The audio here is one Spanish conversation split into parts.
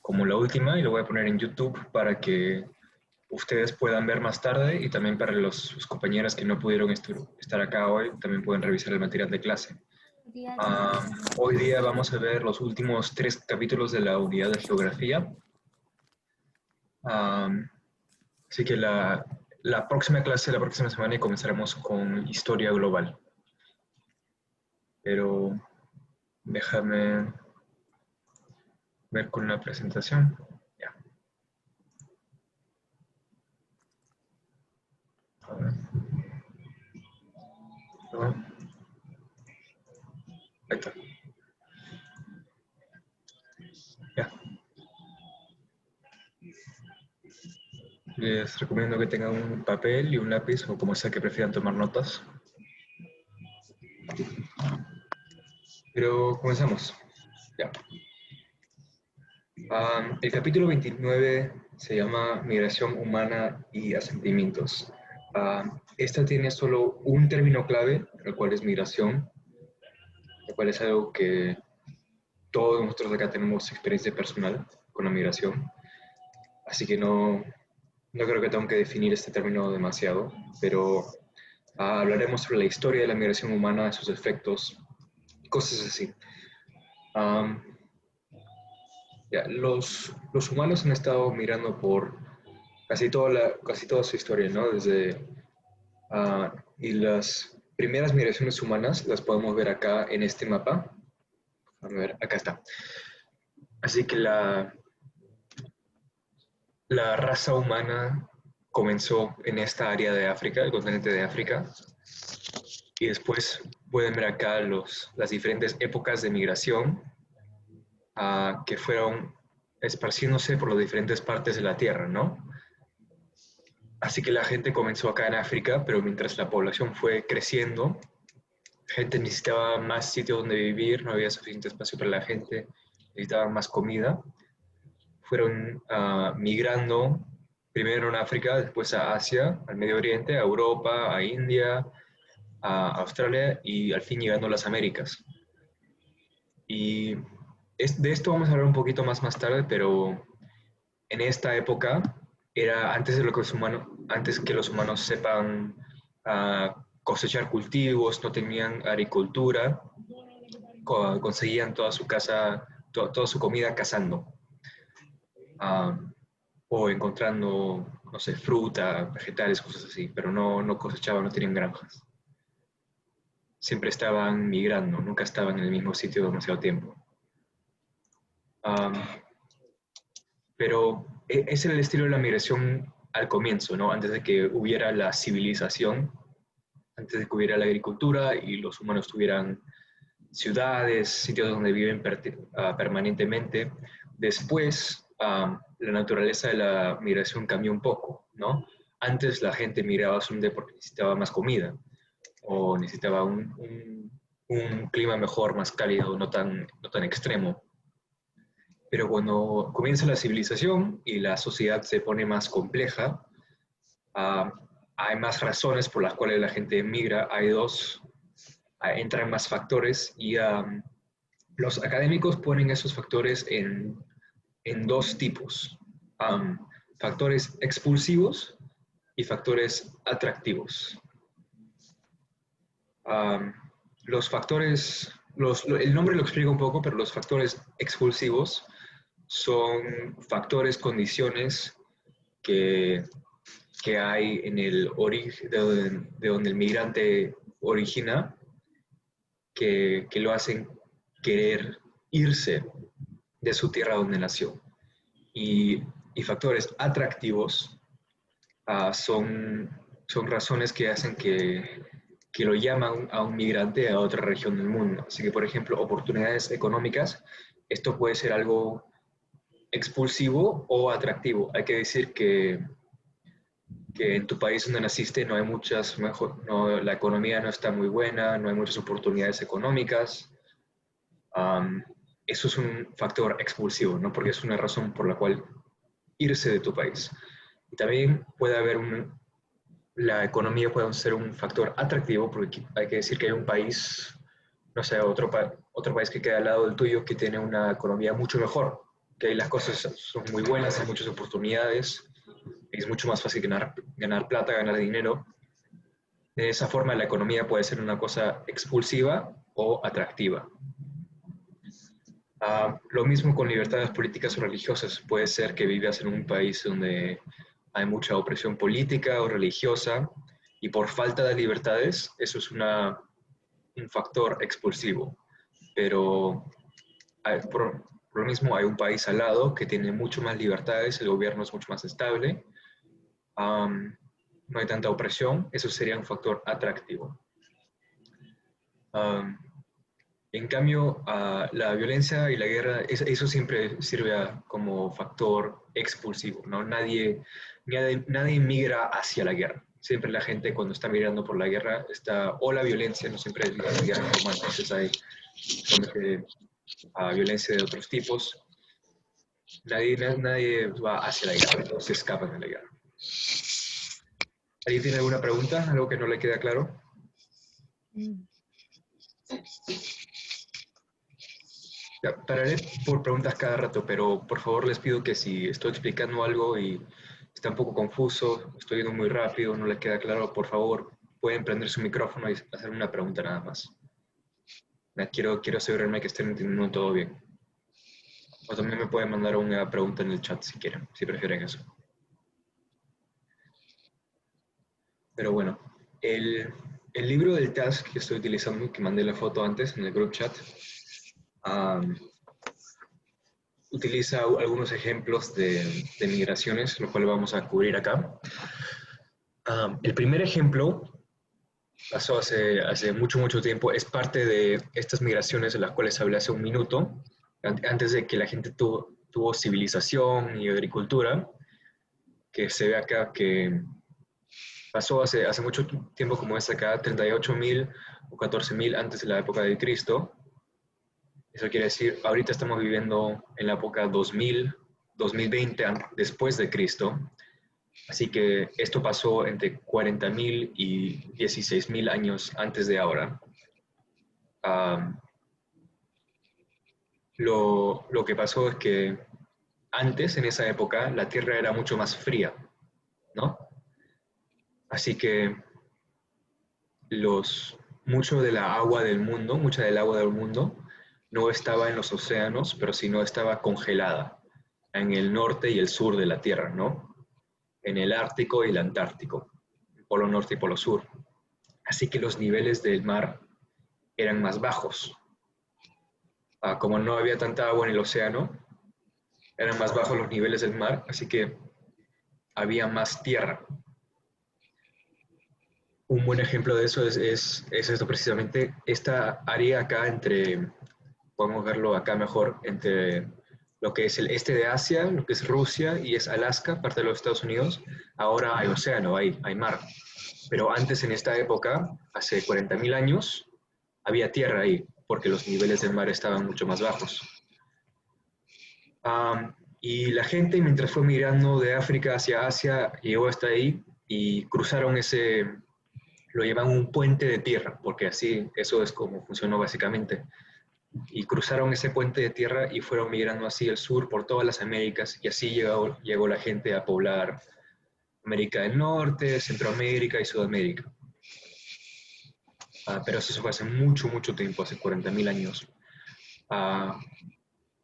como la última y lo voy a poner en YouTube para que ustedes puedan ver más tarde y también para sus compañeras que no pudieron estar acá hoy, también pueden revisar el material de clase. Hoy día vamos a ver los últimos 3 capítulos de la unidad de geografía. Así que la próxima clase, la próxima semana, comenzaremos con historia global. Pero déjame ver con la presentación. Ya. A ver. Ahí está. Ya. Les recomiendo que tengan un papel y un lápiz o como sea que prefieran tomar notas. Pero comenzamos. Ya. El capítulo 29 se llama Migración humana y asentamientos. Esta tiene solo un término clave, el cual es migración, el cual es algo que todos nosotros acá tenemos experiencia personal con la migración. Así que no creo que tengo que definir este término demasiado, pero hablaremos sobre la historia de la migración humana, sus efectos, cosas así. Los humanos han estado migrando por casi toda su historia, ¿no? Y las primeras migraciones humanas las podemos ver acá en este mapa. A ver, acá está. Así que la raza humana comenzó en esta área de África, el continente de África, y después pueden ver acá las diferentes épocas de migración que fueron esparciéndose por las diferentes partes de la Tierra, ¿no? Así que la gente comenzó acá en África, pero mientras la población fue creciendo, la gente necesitaba más sitio donde vivir, no había suficiente espacio para la gente, necesitaban más comida. Fueron migrando primero en África, después a Asia, al Medio Oriente, a Europa, a India, a Australia y al fin llegando a las Américas. Y de esto vamos a hablar un poquito más tarde, pero en esta época era antes que los humanos sepan cosechar cultivos, no tenían agricultura, conseguían toda su comida cazando o encontrando, no sé, fruta, vegetales, cosas así, pero no cosechaban, no tenían granjas. Siempre estaban migrando, nunca estaban en el mismo sitio demasiado tiempo. Pero ese era el estilo de la migración al comienzo, ¿no? Antes de que hubiera la civilización, antes de que hubiera la agricultura y los humanos tuvieran ciudades, sitios donde viven permanentemente. Después, la naturaleza de la migración cambió un poco, ¿no? Antes la gente migraba solamente porque necesitaba más comida o necesitaba un clima mejor, más cálido, no tan extremo. Pero cuando comienza la civilización y la sociedad se pone más compleja, hay más razones por las cuales la gente emigra. Entran más factores y los académicos ponen esos factores en 2 tipos. Factores expulsivos y factores atractivos. Los factores, el nombre lo explica un poco, pero los factores expulsivos son factores, condiciones que hay en el origen, de donde el migrante origina, que lo hacen querer irse de su tierra donde nació. Y factores atractivos son razones que hacen que lo llaman a un migrante a otra región del mundo. Así que, por ejemplo, oportunidades económicas, esto puede ser algo expulsivo o atractivo. Hay que decir que en tu país donde naciste no hay la economía no está muy buena, no hay muchas oportunidades económicas. Eso es un factor expulsivo, ¿no? Porque es una razón por la cual irse de tu país. Y también puede haber la economía puede ser un factor atractivo, porque hay que decir que hay un país, no sé, otro país que queda al lado del tuyo que tiene una economía mucho mejor que ahí las cosas son muy buenas, hay muchas oportunidades, es mucho más fácil ganar plata, ganar dinero. De esa forma la economía puede ser una cosa expulsiva o atractiva. Lo mismo con libertades políticas o religiosas. Puede ser que vivas en un país donde hay mucha opresión política o religiosa y por falta de libertades eso es un factor expulsivo. Pero por lo mismo hay un país al lado que tiene mucho más libertades, el gobierno es mucho más estable, no hay tanta opresión, eso sería un factor atractivo. En cambio, la violencia y la guerra, eso siempre sirve como factor expulsivo, ¿no? Nadie migra hacia la guerra. Siempre la gente cuando está migrando por la guerra está, o la violencia, no siempre es la guerra normal, a veces hay violencia de otros tipos. Nadie va hacia la guerra, todos se escapan de la guerra. ¿Alguien tiene alguna pregunta? ¿Algo que no le queda claro? Ya, pararé por preguntas cada rato, pero por favor les pido que si estoy explicando algo y está un poco confuso, estoy yendo muy rápido, no les queda claro, por favor pueden prender su micrófono y hacer una pregunta nada más. Quiero asegurarme que estén entendiendo todo bien. O también me pueden mandar una pregunta en el chat si quieren, si prefieren eso. Pero bueno, el libro del task que estoy utilizando, que mandé la foto antes en el group chat, utiliza algunos ejemplos de migraciones, lo cual vamos a cubrir acá. El primer ejemplo pasó hace mucho tiempo, es parte de estas migraciones de las cuales hablé hace un minuto, antes de que la gente tuvo civilización y agricultura, que se ve acá que pasó hace mucho tiempo, como es acá, 38.000 o 14.000 antes de la época de Cristo. Eso quiere decir, ahorita estamos viviendo en la época 2020 después de Cristo. Así que esto pasó entre 40.000 y 16.000 años antes de ahora. Lo que pasó es que antes, en esa época, la Tierra era mucho más fría, ¿no? Así que mucha del agua del mundo no estaba en los océanos, pero sino estaba congelada en el norte y el sur de la Tierra, ¿no? En el Ártico y el Antártico, Polo Norte y Polo Sur. Así que los niveles del mar eran más bajos. Como no había tanta agua en el océano, eran más bajos los niveles del mar, así que había más tierra. Un buen ejemplo de eso es esto precisamente, esta área acá podemos verlo acá mejor, entre lo que es el este de Asia, lo que es Rusia y es Alaska, parte de los Estados Unidos. Ahora hay océano, hay mar. Pero antes, en esta época, hace 40.000 años, había tierra ahí, porque los niveles del mar estaban mucho más bajos. Y la gente, mientras fue migrando de África hacia Asia, llegó hasta ahí y cruzaron lo llevan un puente de tierra, porque así, eso es como funcionó básicamente. Y cruzaron ese puente de tierra y fueron migrando hacia el sur por todas las Américas, y así llegó la gente a poblar América del Norte, Centroamérica y Sudamérica. Pero eso fue hace mucho tiempo, hace 40.000 años,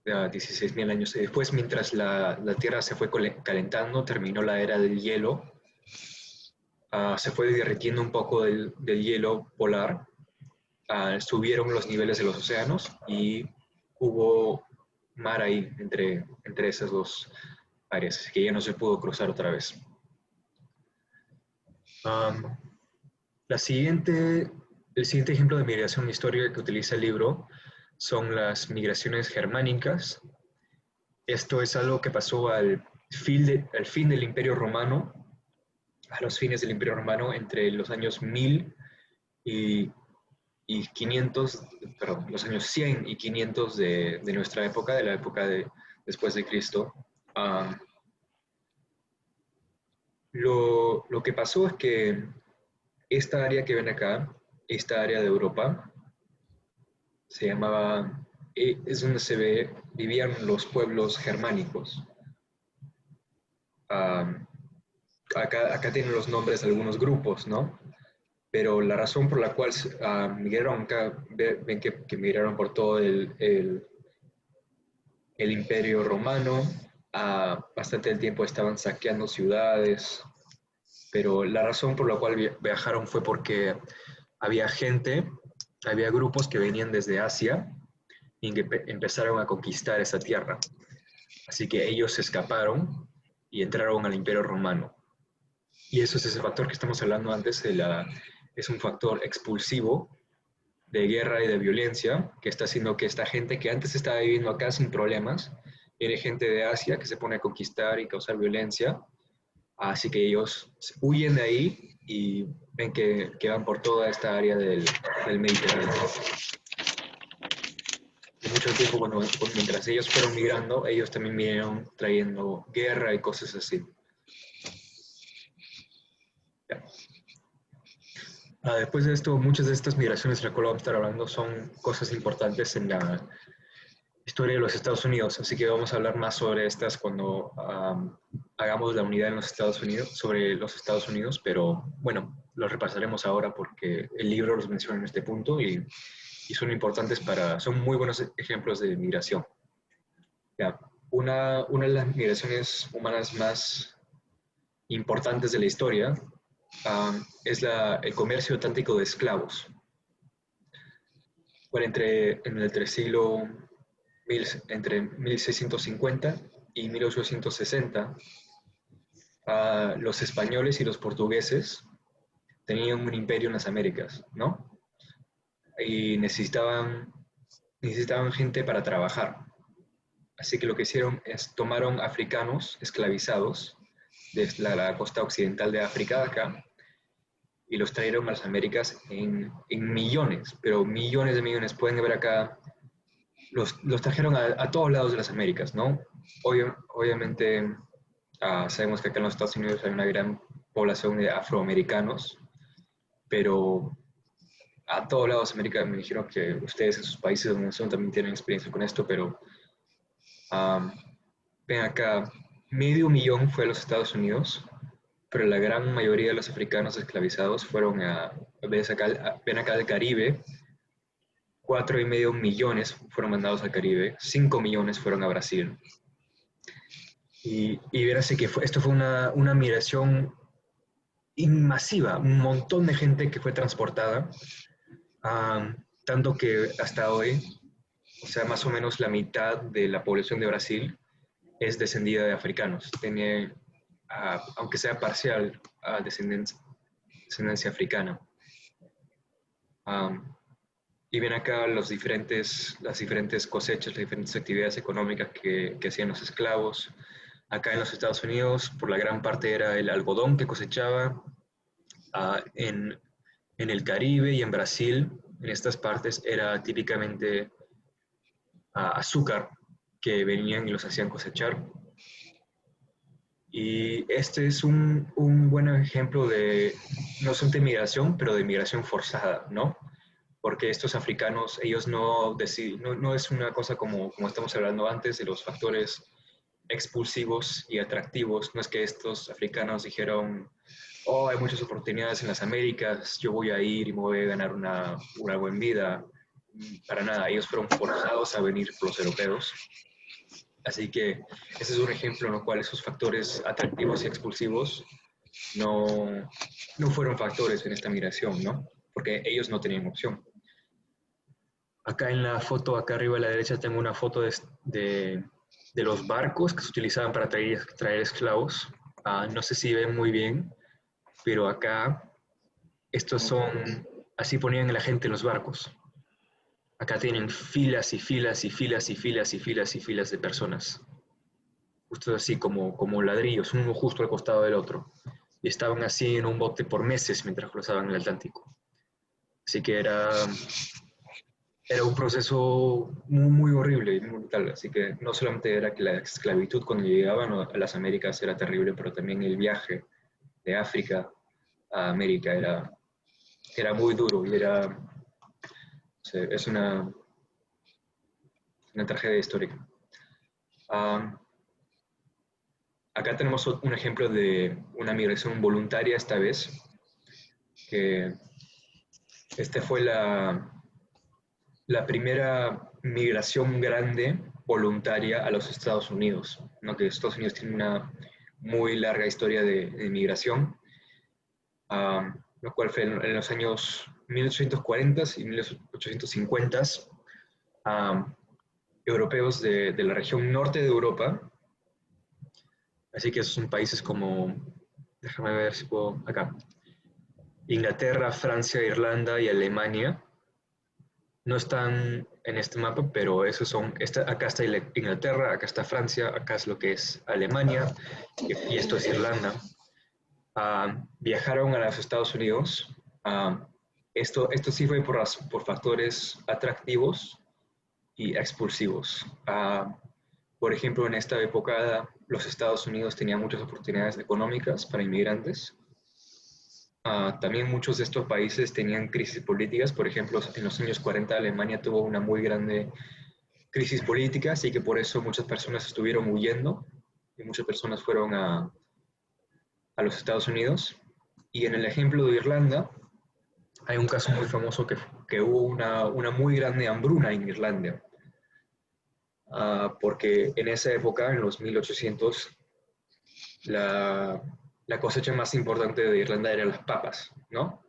16.000 años. Y después, mientras la Tierra se fue calentando, terminó la era del hielo, se fue derritiendo un poco del hielo polar, subieron los niveles de los océanos y hubo mar ahí entre esas dos áreas, así que ya no se pudo cruzar otra vez. El siguiente ejemplo de migración histórica que utiliza el libro son las migraciones germánicas. Esto es algo que pasó al fin del Imperio Romano, a los fines del Imperio Romano, entre los años 1000 y 500, perdón, los años 100 y 500 de nuestra época, de la época después de Cristo. Lo que pasó es que esta área que ven acá, esta área de Europa, se llamaba es donde vivían los pueblos germánicos. Um, acá tienen los nombres de algunos grupos, ¿no? Pero la razón por la cual migraron acá, ven que migraron por todo el Imperio Romano, bastante del tiempo estaban saqueando ciudades, pero la razón por la cual viajaron fue porque había había grupos que venían desde Asia y que empezaron a conquistar esa tierra. Así que ellos se escaparon y entraron al Imperio Romano. Y eso es ese factor que estamos hablando antes, es un factor expulsivo de guerra y de violencia que está haciendo que esta gente que antes estaba viviendo acá sin problemas, viene gente de Asia que se pone a conquistar y causar violencia, así que ellos huyen de ahí y ven que van por toda esta área del Mediterráneo. Y mucho tiempo, mientras ellos fueron migrando, ellos también vinieron trayendo guerra y cosas así. Ya. Después de esto, muchas de estas migraciones de las cuales vamos a estar hablando son cosas importantes en la historia de los Estados Unidos, así que vamos a hablar más sobre estas cuando hagamos la unidad en los Estados Unidos, sobre los Estados Unidos, pero bueno, los repasaremos ahora porque el libro los menciona en este punto y son importantes son muy buenos ejemplos de migración. Ya, una de las migraciones humanas más importantes de la historia es el comercio atlántico de esclavos. Bueno, entre el siglo entre 1650 y 1860, los españoles y los portugueses tenían un imperio en las Américas, ¿no? Y necesitaban gente para trabajar. Así que lo que hicieron es tomaron africanos esclavizados desde la costa occidental de África, acá, y los trajeron a las Américas en millones, pero millones de millones. Pueden ver acá, los trajeron a todos lados de las Américas, ¿no? Obviamente sabemos que acá en los Estados Unidos hay una gran población de afroamericanos, pero a todos lados de América, me dijeron que ustedes en sus países donde son también tienen experiencia con esto, pero ven acá, 500,000 fue a los Estados Unidos, pero la gran mayoría de los africanos esclavizados fueron ven acá al Caribe, 4,5 millones fueron mandados al Caribe, 5 millones fueron a Brasil. Y verás que esto fue una migración masiva, un montón de gente que fue transportada, tanto que hasta hoy, o sea, más o menos la mitad de la población de Brasil es descendida de africanos, tiene, aunque sea parcial, descendencia africana. Y ven acá las diferentes cosechas, las diferentes actividades económicas que hacían los esclavos. Acá en los Estados Unidos, por la gran parte era el algodón que cosechaba. En el Caribe y en Brasil, en estas partes, era típicamente azúcar que venían y los hacían cosechar. Y este es un buen ejemplo no son de migración, pero de migración forzada, ¿no? Porque estos africanos, ellos no deciden, no es una cosa como estamos hablando antes de los factores expulsivos y atractivos, no es que estos africanos dijeron, oh, hay muchas oportunidades en las Américas, yo voy a ir y me voy a ganar una buena vida. Para nada, ellos fueron forzados a venir por los europeos. Así que ese es un ejemplo en el cual esos factores atractivos y expulsivos no fueron factores en esta migración, ¿no? Porque ellos no tenían opción. Acá en la foto, acá arriba a la derecha, tengo una foto de los barcos que se utilizaban para traer esclavos. No sé si ven muy bien, pero acá estos son, así ponían a la gente en los barcos. Acá tienen filas y filas y filas y filas y filas y filas de personas. Justo así como ladrillos, uno justo al costado del otro. Y estaban así en un bote por meses mientras cruzaban el Atlántico. Así que era un proceso muy, muy horrible y muy brutal. Así que no solamente era que la esclavitud cuando llegaban a las Américas era terrible, pero también el viaje de África a América era muy duro y es una tragedia histórica. Acá tenemos un ejemplo de una migración voluntaria esta vez, que esta fue la primera migración grande voluntaria a los Estados Unidos, ¿no? Que Estados Unidos tiene una muy larga historia de migración, lo cual fue en los años 1840 y 1850, europeos de la región norte de Europa. Así que esos son países como, déjame ver si puedo, acá, Inglaterra, Francia, Irlanda y Alemania. No están en este mapa, pero esos son, acá está Inglaterra, acá está Francia, acá es lo que es Alemania y esto es Irlanda. Viajaron a los Estados Unidos. Esto sí fue por factores atractivos y expulsivos. Por ejemplo, en esta época los Estados Unidos tenían muchas oportunidades económicas para inmigrantes. También muchos de estos países tenían crisis políticas. Por ejemplo, en los años 40 Alemania tuvo una muy grande crisis política, así que por eso muchas personas estuvieron huyendo y muchas personas fueron a los Estados Unidos. Y en el ejemplo de Irlanda, hay un caso muy famoso que hubo una muy grande hambruna en Irlanda. Porque en esa época, en los 1800, la cosecha más importante de Irlanda eran las papas, ¿no?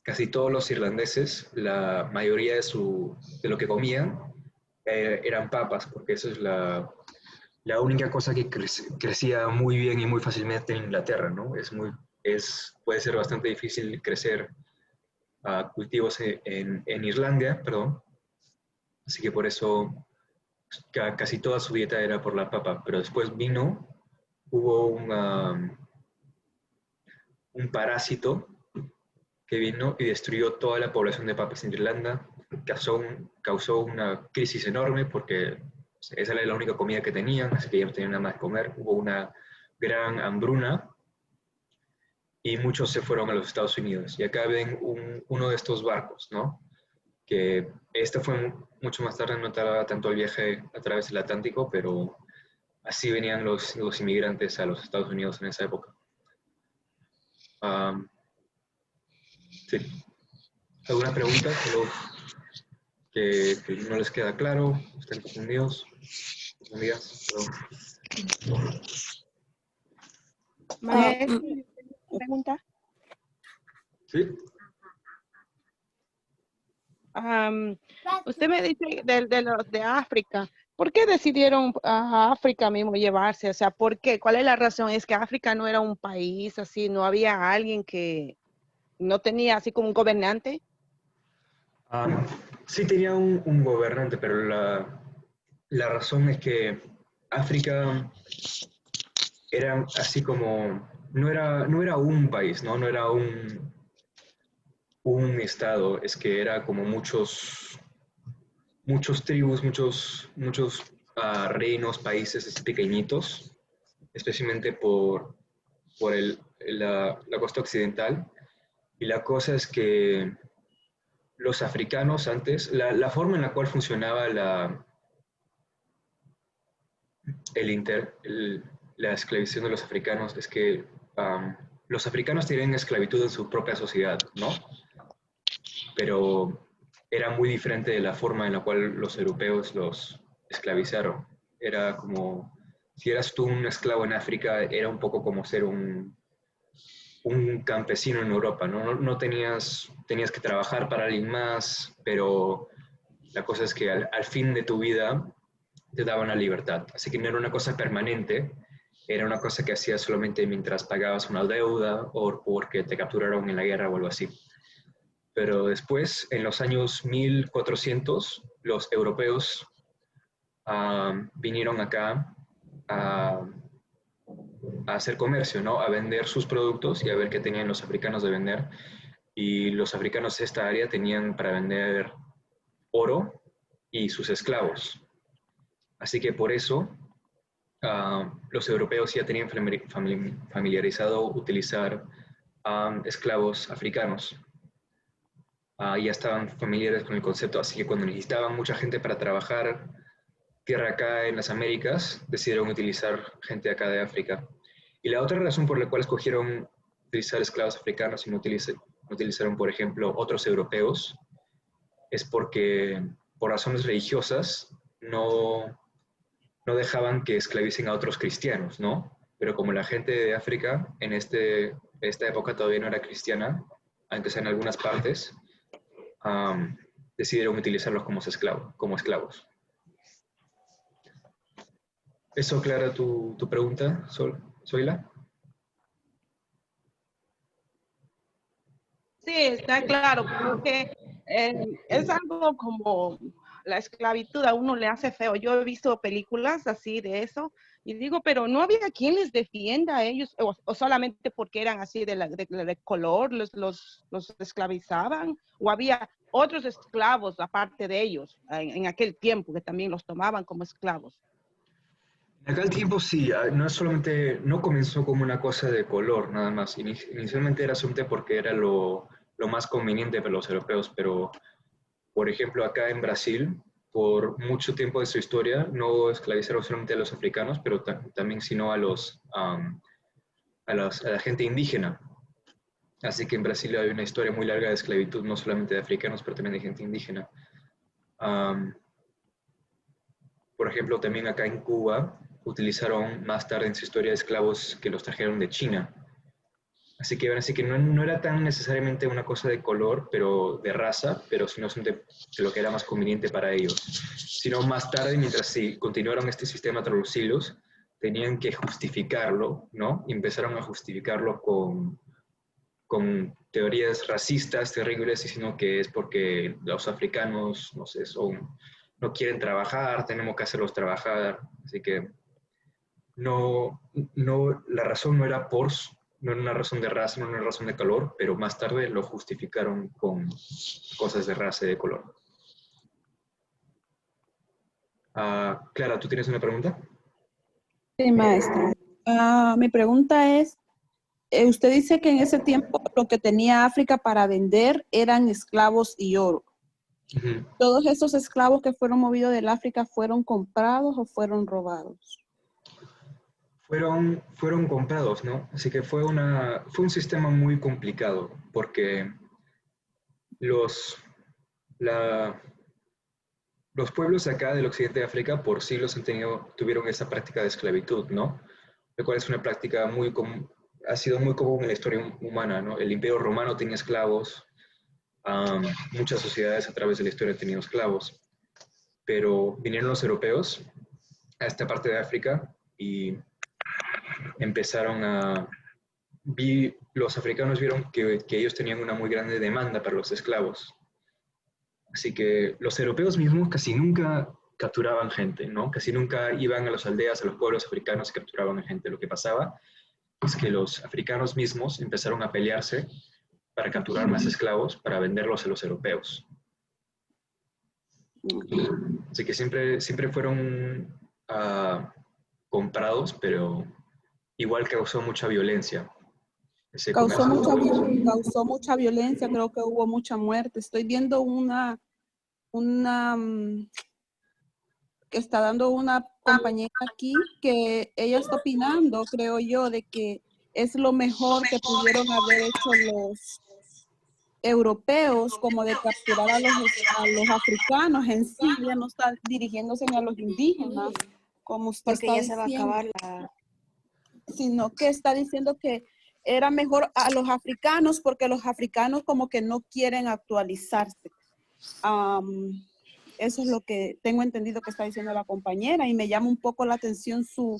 Casi todos los irlandeses, la mayoría de lo que comían eran papas, porque eso es la única cosa que crecía muy bien y muy fácilmente en Inglaterra, ¿no? Puede ser bastante difícil crecer cultivos en Irlanda, perdón. Así que por eso casi toda su dieta era por la papa, pero después hubo un parásito que vino y destruyó toda la población de papas en Irlanda, causó una crisis enorme porque esa era la única comida que tenían, así que ya no tenían nada más que comer, hubo una gran hambruna y muchos se fueron a los Estados Unidos. Y acá ven uno de estos barcos, ¿no? Que este fue mucho más tarde, no tardaba tanto el viaje a través del Atlántico, pero así venían los inmigrantes a los Estados Unidos en esa época. Sí. ¿Alguna pregunta? Solo que no les queda claro, están confundidos, confundidas. Maestro, yo tengo una pregunta. Sí. Usted me dice de los de África. ¿Por qué decidieron a África mismo llevarse? O sea, ¿por qué? ¿Cuál es la razón? ¿Es que África no era un país así? ¿No había alguien que no tenía así como un gobernante? Sí tenía un gobernante, pero la razón es que África era así como, no era un país, ¿no? No era un estado, es que era como muchos tribus, muchos reinos, países así pequeñitos, especialmente por la costa occidental. Y la cosa es que los africanos antes, la forma en la cual funcionaba la esclavización de los africanos es que los africanos tienen esclavitud en su propia sociedad, ¿no? Pero era muy diferente de la forma en la cual los europeos los esclavizaron. Era como, si eras tú un esclavo en África, era un poco como ser un campesino en Europa, ¿no? No tenías que trabajar para alguien más, pero la cosa es que al fin de tu vida te daban la libertad. Así que no era una cosa permanente, era una cosa que hacías solamente mientras pagabas una deuda o porque te capturaron en la guerra o algo así. Pero después, en los años 1400, los europeos vinieron acá a hacer comercio, ¿no? A vender sus productos y a ver qué tenían los africanos de vender. Y los africanos de esta área tenían para vender oro y sus esclavos. Así que por eso los europeos ya tenían familiarizado utilizar esclavos africanos. Ya estaban familiares con el concepto, así que cuando necesitaban mucha gente para trabajar tierra acá en las Américas, decidieron utilizar gente acá de África. Y la otra razón por la cual escogieron utilizar esclavos africanos y no utilizaron, por ejemplo, otros europeos, es porque por razones religiosas no dejaban que esclavicen a otros cristianos, ¿no? Pero como la gente de África en esta época todavía no era cristiana, aunque sea en algunas partes, decidieron utilizarlos como esclavos. ¿Eso aclara tu pregunta, Zoila? Sí, está claro, porque es algo como la esclavitud a uno le hace feo. Yo he visto películas así de eso y digo, pero no había quien les defienda a ellos o solamente porque eran así de color, los esclavizaban o había otros esclavos aparte de ellos en aquel tiempo que también los tomaban como esclavos. En aquel tiempo sí, no comenzó como una cosa de color nada más. Inicialmente era solamente porque era lo más conveniente para los europeos, pero por ejemplo acá en Brasil, por mucho tiempo de su historia, no esclavizaron solamente a los africanos, pero también sino a la gente indígena. Así que en Brasil hay una historia muy larga de esclavitud, no solamente de africanos, pero también de gente indígena. Um, por ejemplo, también acá en Cuba utilizaron más tarde en su historia esclavos que los trajeron de China. Así que no era tan necesariamente una cosa de color, pero de raza, pero sino de lo que era más conveniente para ellos. Sino más tarde, mientras sí continuaron este sistema tras los siglos, tenían que justificarlo, ¿no? Y empezaron a justificarlo con teorías racistas terribles, sino que es porque los africanos, no sé, no quieren trabajar, tenemos que hacerlos trabajar. Así que la razón no era una razón de raza, no era una razón de color, pero más tarde lo justificaron con cosas de raza y de color. Clara, ¿tú tienes una pregunta? Sí, maestra. Mi pregunta es, usted dice que en ese tiempo lo que tenía África para vender eran esclavos y oro. Uh-huh. ¿Todos esos esclavos que fueron movidos del África fueron comprados o fueron robados? Fueron comprados, ¿no? Así que fue un sistema muy complicado porque los pueblos acá del occidente de África por siglos tuvieron esa práctica de esclavitud, ¿no? Lo cual es una práctica ha sido muy común en la historia humana, ¿no? El Imperio Romano tenía esclavos, muchas sociedades a través de la historia han tenido esclavos, pero vinieron los europeos a esta parte de África y los africanos vieron que ellos tenían una muy grande demanda para los esclavos. Así que los europeos mismos casi nunca capturaban gente, ¿no? Casi nunca iban a las aldeas, a los pueblos africanos y capturaban a gente. Lo que pasaba es que los africanos mismos empezaron a pelearse para capturar más esclavos para venderlos a los europeos. Así que siempre fueron comprados, pero igual causó mucha violencia. Causó mucha violencia, creo que hubo mucha muerte. Estoy viendo que está dando una compañera aquí que ella está opinando, creo yo, de que es lo mejor que pudieron haber hecho los europeos, como de capturar a los africanos en sí. Ya no está dirigiéndose a los indígenas, como usted porque está ya diciendo, se va a acabar la... sino que está diciendo que era mejor a los africanos porque los africanos como que no quieren actualizarse. Eso es lo que tengo entendido que está diciendo la compañera y me llama un poco la atención su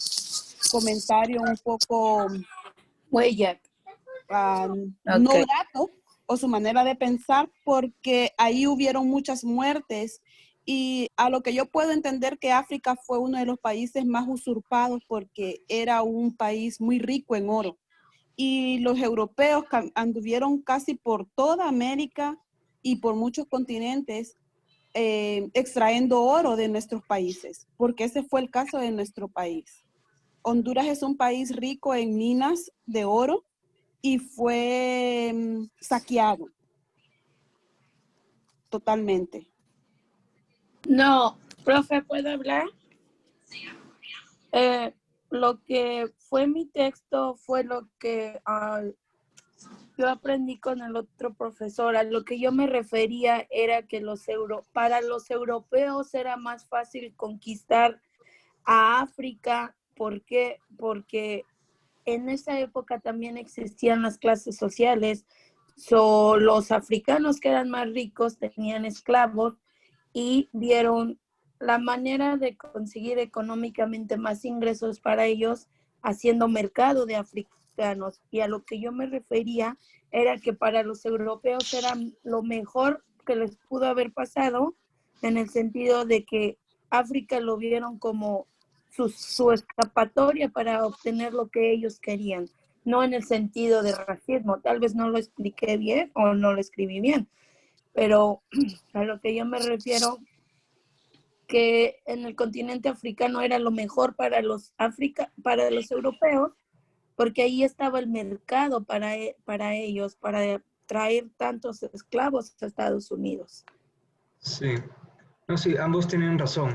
comentario un poco no grato o su manera de pensar, porque ahí hubieron muchas muertes y a lo que yo puedo entender que África fue uno de los países más usurpados porque era un país muy rico en oro y los europeos anduvieron casi por toda América y por muchos continentes extrayendo oro de nuestros países, porque ese fue el caso de nuestro país. Honduras es un país rico en minas de oro y fue saqueado totalmente. No, profe, ¿puedo hablar? Lo que fue mi texto fue lo que yo aprendí con el otro profesor. A lo que yo me refería era que para los europeos era más fácil conquistar a África. ¿Por qué? Porque en esa época también existían las clases sociales. Los africanos que eran más ricos tenían esclavos y vieron la manera de conseguir económicamente más ingresos para ellos haciendo mercado de africanos. Y a lo que yo me refería era que para los europeos era lo mejor que les pudo haber pasado, en el sentido de que África lo vieron como su escapatoria para obtener lo que ellos querían, no en el sentido de racismo. Tal vez no lo expliqué bien o no lo escribí bien, pero a lo que yo me refiero, que en el continente africano era lo mejor para para los europeos, porque ahí estaba el mercado para ellos, para traer tantos esclavos a Estados Unidos. Sí, no, sí, ambos tienen razón.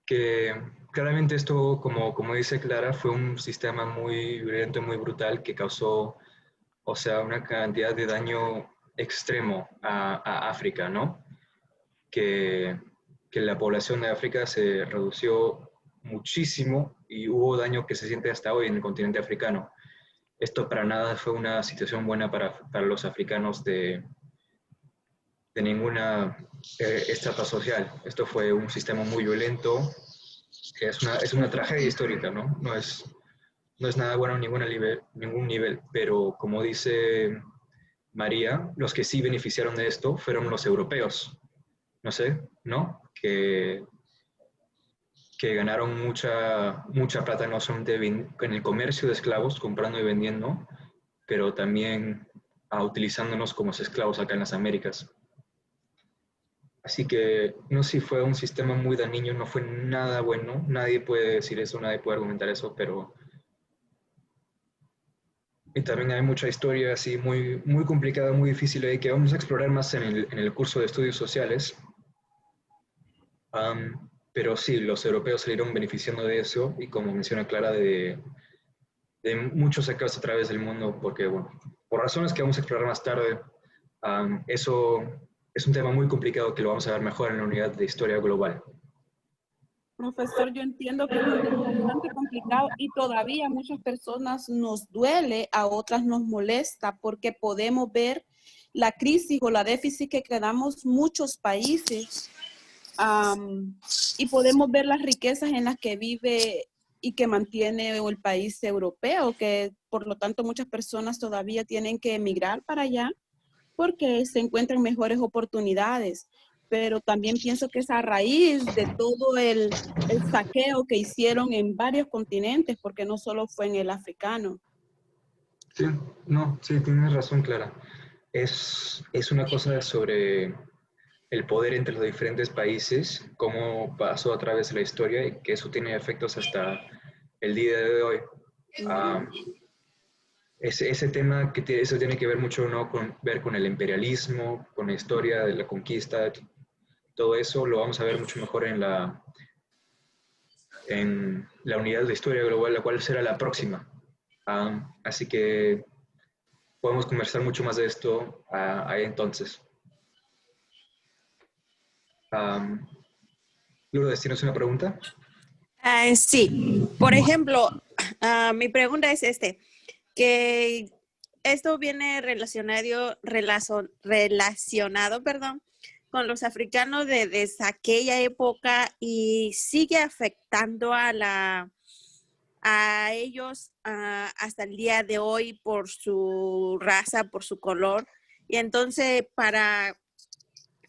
Que claramente esto, como dice Clara, fue un sistema muy violento, muy brutal que causó, o sea, una cantidad de daño extremo a África, ¿no? Que la población de África se redució muchísimo y hubo daño que se siente hasta hoy en el continente africano. Esto para nada fue una situación buena para los africanos de ninguna estrata social. Esto fue un sistema muy violento, que es una tragedia histórica, ¿no? No es nada bueno en ningún nivel, pero como dice María, los que sí beneficiaron de esto fueron los europeos, no sé, ¿no? Que ganaron mucha plata no solamente en el comercio de esclavos, comprando y vendiendo, pero también utilizándonos como esclavos acá en las Américas. Así que no sé si fue un sistema muy dañino, no fue nada bueno, nadie puede decir eso, nadie puede argumentar eso, pero y también hay mucha historia así muy complicada, muy difícil ahí que vamos a explorar más en el curso de estudios sociales. Pero sí, los europeos salieron beneficiando de eso y como menciona Clara, de muchos saqueos a través del mundo, porque bueno, por razones que vamos a explorar más tarde, eso es un tema muy complicado que lo vamos a ver mejor en la unidad de historia global. Profesor, yo entiendo que es un tema bastante complicado y todavía a muchas personas nos duele, a otras nos molesta porque podemos ver la crisis o la déficit que quedamos muchos países y podemos ver las riquezas en las que vive y que mantiene el país europeo, que por lo tanto muchas personas todavía tienen que emigrar para allá porque se encuentran mejores oportunidades. Pero también pienso que es a raíz de todo el saqueo que hicieron en varios continentes, porque no solo fue en el africano. Sí, no, sí, tienes razón, Clara. Es una cosa sobre el poder entre los diferentes países, cómo pasó a través de la historia y que eso tiene efectos hasta el día de hoy. Ese tema, eso tiene que ver mucho, ¿no? Ver con el imperialismo, con la historia de la conquista, todo eso lo vamos a ver mucho mejor en la unidad de historia global, la cual será la próxima. Así que podemos conversar mucho más de esto ahí entonces. Lourdes, ¿tienes una pregunta? Sí, por ejemplo, mi pregunta es que esto viene relacionado, perdón, con los africanos desde aquella época y sigue afectando a ellos hasta el día de hoy por su raza, por su color. Y entonces para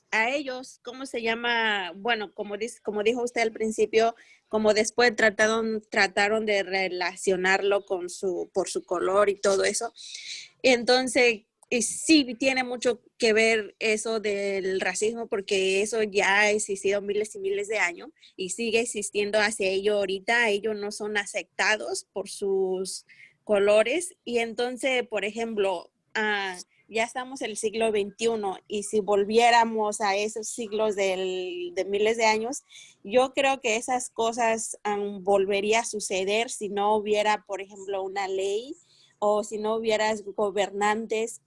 a ellos, ¿cómo se llama? Bueno, como dijo usted al principio, como después trataron de relacionarlo por su color y todo eso. Entonces, sí tiene mucho que ver eso del racismo, porque eso ya ha existido miles y miles de años y sigue existiendo hacia ellos ahorita. Ellos no son aceptados por sus colores y entonces, por ejemplo, ya estamos en el siglo XXI y si volviéramos a esos siglos de miles de años, yo creo que esas cosas volvería a suceder si no hubiera, por ejemplo, una ley o si no hubiera gobernantes.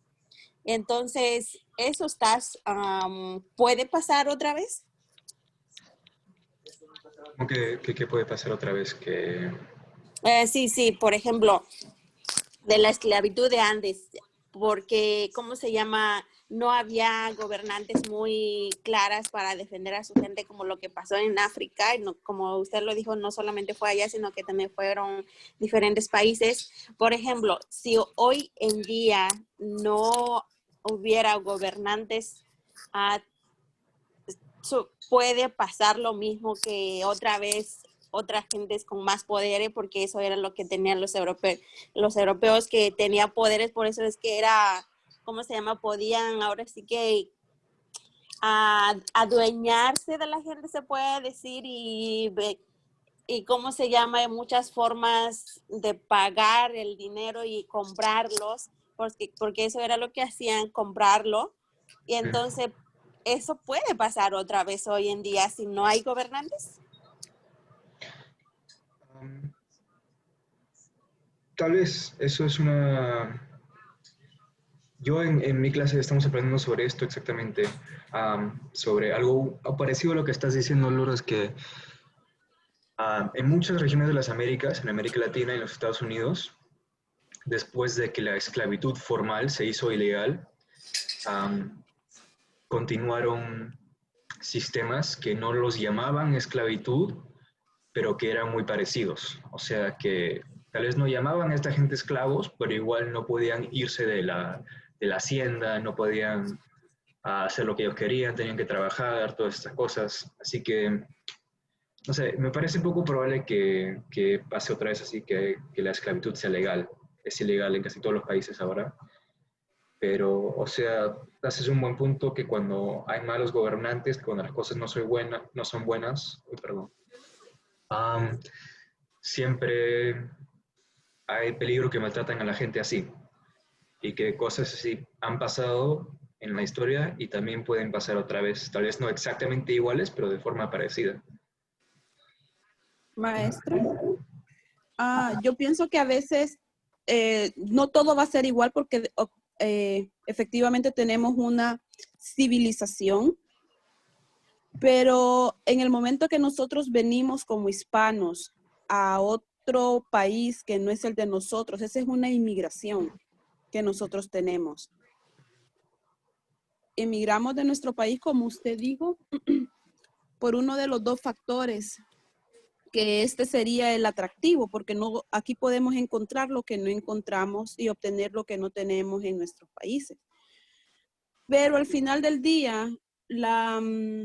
Entonces, ¿eso puede pasar otra vez? ¿Cómo que puede pasar otra vez? Sí, por ejemplo, de la esclavitud de antes, porque, ¿cómo se llama? No había gobernantes muy claras para defender a su gente como lo que pasó en África. No, como usted lo dijo, no solamente fue allá, sino que también fueron diferentes países. Por ejemplo, si hoy en día no hubiera gobernantes, puede pasar lo mismo que otra vez otras gentes con más poderes, porque eso era lo que tenían los europeos que tenían poderes, por eso es que era, ¿cómo se llama? Podían ahora sí que adueñarse de la gente, se puede decir, y ¿cómo se llama? Hay muchas formas de pagar el dinero y comprarlos, porque eso era lo que hacían, comprarlo, y entonces eso puede pasar otra vez hoy en día si no hay gobernantes. Tal vez eso es una... Yo en mi clase estamos aprendiendo sobre esto exactamente, sobre algo parecido a lo que estás diciendo, Lourdes, que en muchas regiones de las Américas, en América Latina y en los Estados Unidos, después de que la esclavitud formal se hizo ilegal, continuaron sistemas que no los llamaban esclavitud, pero que eran muy parecidos. O sea, que tal vez no llamaban a esta gente esclavos, pero igual no podían irse de la hacienda, no podían hacer lo que ellos querían, tenían que trabajar, todas estas cosas. Así que, no sé, me parece poco probable que pase otra vez así, que la esclavitud sea legal. Es ilegal en casi todos los países ahora. Pero, o sea, haces un buen punto que cuando hay malos gobernantes, cuando las cosas no son buenas, siempre hay peligro que maltratan a la gente así y que cosas así han pasado en la historia y también pueden pasar otra vez, tal vez no exactamente iguales, pero de forma parecida. Maestro, yo pienso que a veces no todo va a ser igual porque efectivamente tenemos una civilización, pero en el momento que nosotros venimos como hispanos a otro país que no es el de nosotros, esa es una inmigración que nosotros tenemos. Emigramos de nuestro país, como usted dijo, por uno de los dos factores, que este sería el atractivo, porque no, aquí podemos encontrar lo que no encontramos y obtener lo que no tenemos en nuestros países. Pero al final del día, lo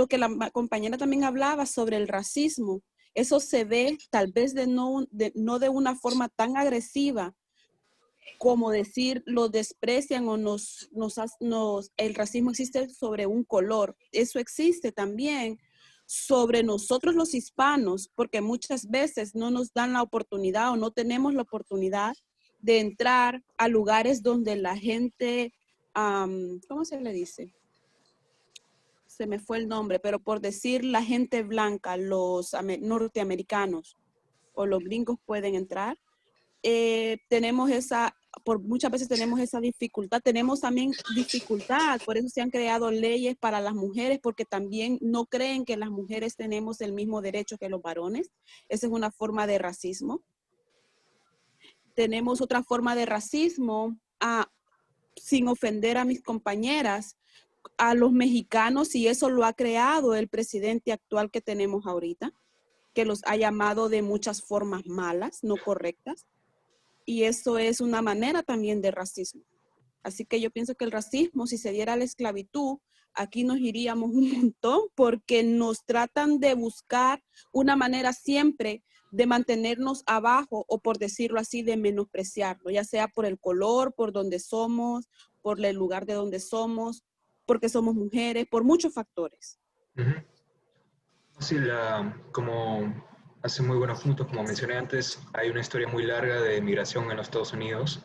que la compañera también hablaba sobre el racismo, eso se ve tal vez no de una forma tan agresiva como decir lo desprecian o el racismo existe sobre un color. Eso existe también sobre nosotros los hispanos, porque muchas veces no nos dan la oportunidad o no tenemos la oportunidad de entrar a lugares donde la gente, ¿cómo se le dice? Se me fue el nombre, pero por decir la gente blanca, los norteamericanos o los gringos pueden entrar. Tenemos muchas veces tenemos esa dificultad. Tenemos también dificultad, por eso se han creado leyes para las mujeres, porque también no creen que las mujeres tenemos el mismo derecho que los varones. Esa es una forma de racismo. Tenemos otra forma de racismo, sin ofender a mis compañeras, a los mexicanos, y eso lo ha creado el presidente actual que tenemos ahorita, que los ha llamado de muchas formas malas, no correctas. Y eso es una manera también de racismo. Así que yo pienso que el racismo, si se diera la esclavitud, aquí nos iríamos un montón, porque nos tratan de buscar una manera siempre de mantenernos abajo, o por decirlo así, de menospreciarlo, ya sea por el color, por donde somos, por el lugar de donde somos, porque somos mujeres, por muchos factores. Sí, como hace muy buenos puntos, como mencioné antes, hay una historia muy larga de migración en los Estados Unidos.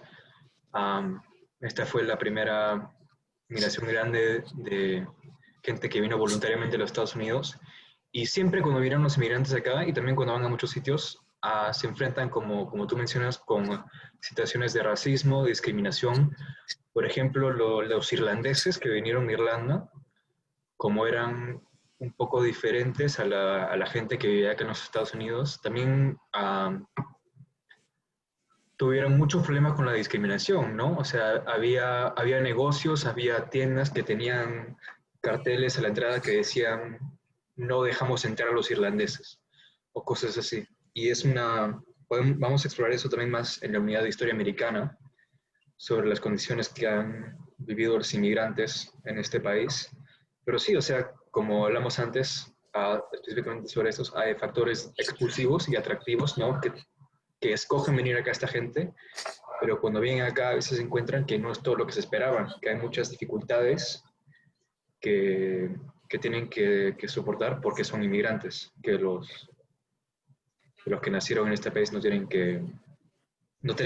Esta fue la primera migración grande de gente que vino voluntariamente a los Estados Unidos. Y siempre cuando vienen los inmigrantes acá, y también cuando van a muchos sitios, se enfrentan, como tú mencionas, con situaciones de racismo, discriminación. Por ejemplo, los irlandeses que vinieron de Irlanda, como eran un poco diferentes a la gente que vivía acá en los Estados Unidos, también tuvieron muchos problemas con la discriminación, ¿no? O sea, había negocios, había tiendas que tenían carteles a la entrada que decían no dejamos entrar a los irlandeses, o cosas así. Y vamos a explorar eso también más en la unidad de historia americana, sobre las condiciones que han vivido los inmigrantes en este país. Pero sí, o sea, como hablamos antes, específicamente sobre estos, hay factores expulsivos y atractivos, ¿no? Que escogen venir acá esta gente, pero cuando vienen acá a veces encuentran que no es todo lo que se esperaban, que hay muchas dificultades que tienen que soportar porque son inmigrantes, que los que nacieron en este país no tienen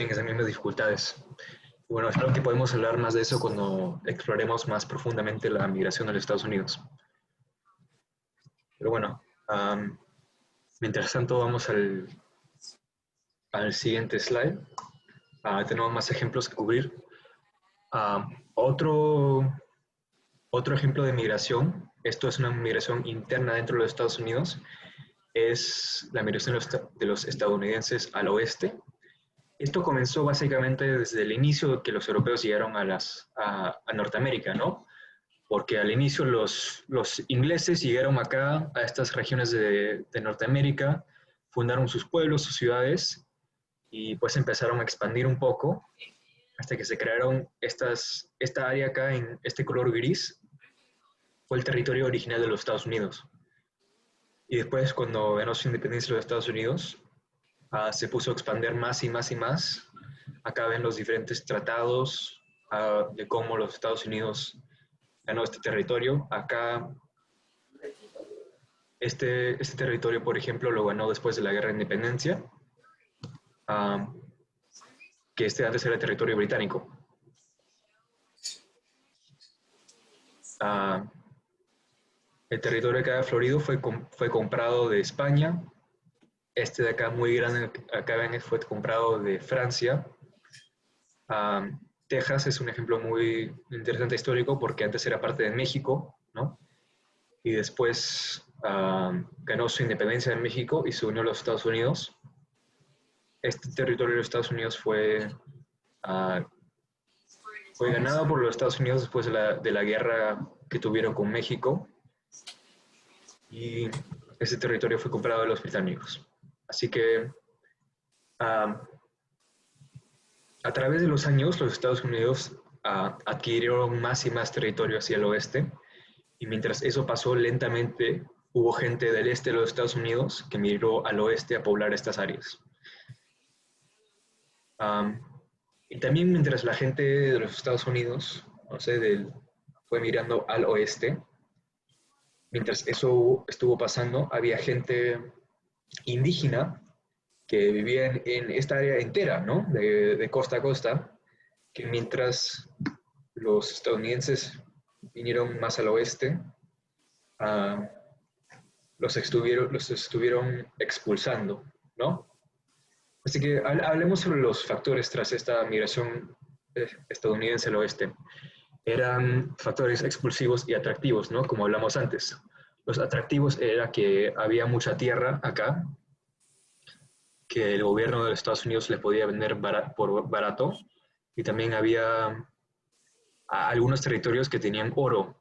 esas mismas dificultades. Bueno, espero que podamos hablar más de eso cuando exploremos más profundamente la migración a los Estados Unidos. Pero bueno, mientras tanto vamos al siguiente slide. Tenemos más ejemplos que cubrir. Otro ejemplo de migración, esto es una migración interna dentro de los Estados Unidos, es la migración de los estadounidenses al oeste. Esto comenzó básicamente desde el inicio de que los europeos llegaron a Norteamérica, ¿no? Porque al inicio los ingleses llegaron acá a estas regiones de Norteamérica, fundaron sus pueblos, sus ciudades, y pues empezaron a expandir un poco hasta que se crearon esta área acá en este color gris, fue el territorio original de los Estados Unidos. Y después, cuando ganó su independencia de los Estados Unidos, se puso a expandir más y más y más. Acá ven los diferentes tratados de cómo los Estados Unidos ganó este territorio. Acá, este territorio, por ejemplo, lo ganó después de la Guerra de Independencia, que antes era territorio británico. El territorio acá de Florido fue comprado de España. Este de acá, muy grande, acá ven, fue comprado de Francia. Texas es un ejemplo muy interesante histórico porque antes era parte de México, ¿no? Y después ganó su independencia en México y se unió a los Estados Unidos. Este territorio de los Estados Unidos fue ganado por los Estados Unidos después de la guerra que tuvieron con México. Y ese territorio fue comprado de los británicos. Así que a través de los años los Estados Unidos adquirieron más y más territorio hacia el oeste, y mientras eso pasó lentamente hubo gente del este de los Estados Unidos que migró al oeste a poblar estas áreas. Y también mientras la gente de los Estados Unidos, fue migrando al oeste, mientras eso estuvo pasando, había gente indígena que vivía en esta área entera, ¿no? De costa a costa, que mientras los estadounidenses vinieron más al oeste, los estuvieron expulsando, ¿no? Así que hablemos sobre los factores tras esta migración estadounidense al oeste. Eran factores expulsivos y atractivos, ¿no? Como hablamos antes. Los atractivos era que había mucha tierra acá, que el gobierno de los Estados Unidos les podía vender por barato, y también había algunos territorios que tenían oro.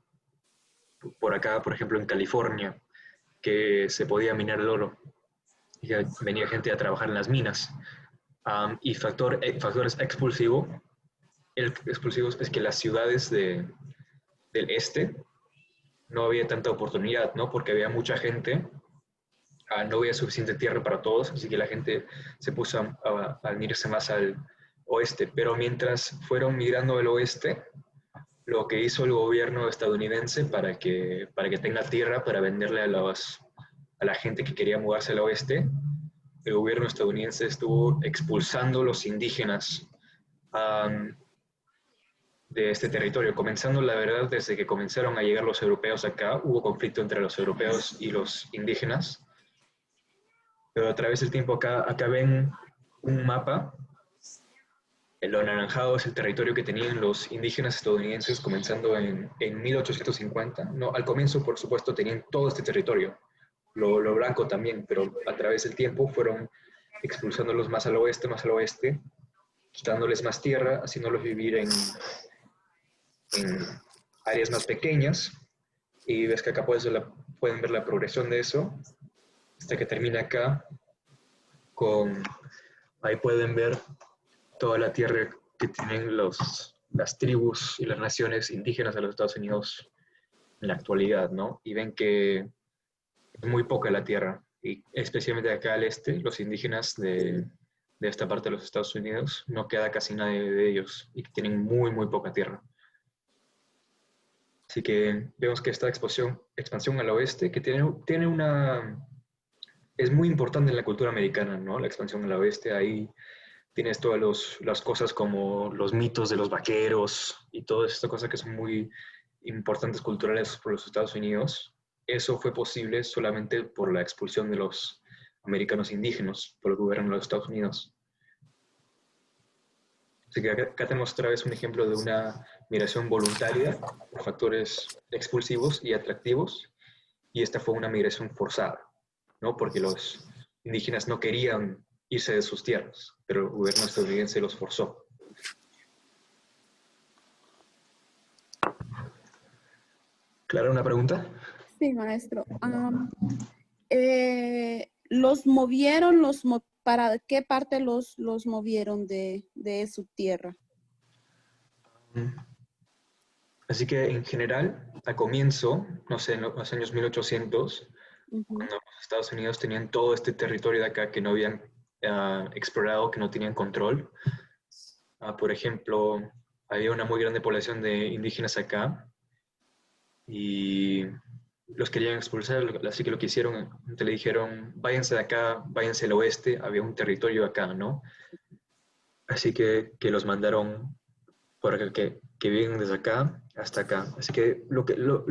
Por acá, por ejemplo, en California, que se podía minar el oro. Y venía gente a trabajar en las minas. Y factores expulsivos es que las ciudades del este no había tanta oportunidad, ¿no? Porque había mucha gente, no había suficiente tierra para todos, así que la gente se puso a irse más al oeste. Pero mientras fueron migrando al oeste, lo que hizo el gobierno estadounidense para que tenga tierra para venderle a la gente que quería mudarse al oeste, el gobierno estadounidense estuvo expulsando a los indígenas de este territorio. Comenzando, la verdad, desde que comenzaron a llegar los europeos acá, hubo conflicto entre los europeos y los indígenas. Pero a través del tiempo acá ven un mapa. El anaranjado es el territorio que tenían los indígenas estadounidenses comenzando en 1850. No, al comienzo, por supuesto, tenían todo este territorio. Lo blanco también, pero a través del tiempo fueron expulsándolos más al oeste, quitándoles más tierra, haciéndolos vivir en áreas más pequeñas. Y ves que acá pueden ver la progresión de eso, hasta que termina acá ahí pueden ver toda la tierra que tienen las tribus y las naciones indígenas de los Estados Unidos en la actualidad, ¿no? Y ven que es muy poca la tierra, y especialmente acá al este, los indígenas de esta parte de los Estados Unidos, no queda casi nadie de ellos, y que tienen muy, muy poca tierra. Así que vemos que esta expansión al oeste, que es muy importante en la cultura americana, ¿no? La expansión al oeste, ahí tienes todas las cosas como los mitos de los vaqueros y todas estas cosas que son muy importantes culturales por los Estados Unidos. Eso fue posible solamente por la expulsión de los americanos indígenas por el gobierno de los Estados Unidos. Así que acá tenemos otra vez un ejemplo de una migración voluntaria por factores expulsivos y atractivos, y esta fue una migración forzada, ¿no? Porque los indígenas no querían irse de sus tierras, pero el gobierno estadounidense los forzó. ¿Clara, una pregunta? Sí, maestro. ¿Los movieron, para qué parte los movieron de su tierra? Así que en general, a comienzo, no sé, en los años 1800, cuando los Estados Unidos tenían todo este territorio de acá que no habían explorado, que no tenían control. Por ejemplo, había una muy grande población de indígenas acá y los querían expulsar, así que lo que hicieron, le dijeron, váyanse de acá, váyanse al oeste, había un territorio acá, ¿no? Así que los mandaron que vienen desde acá hasta acá. Así que lo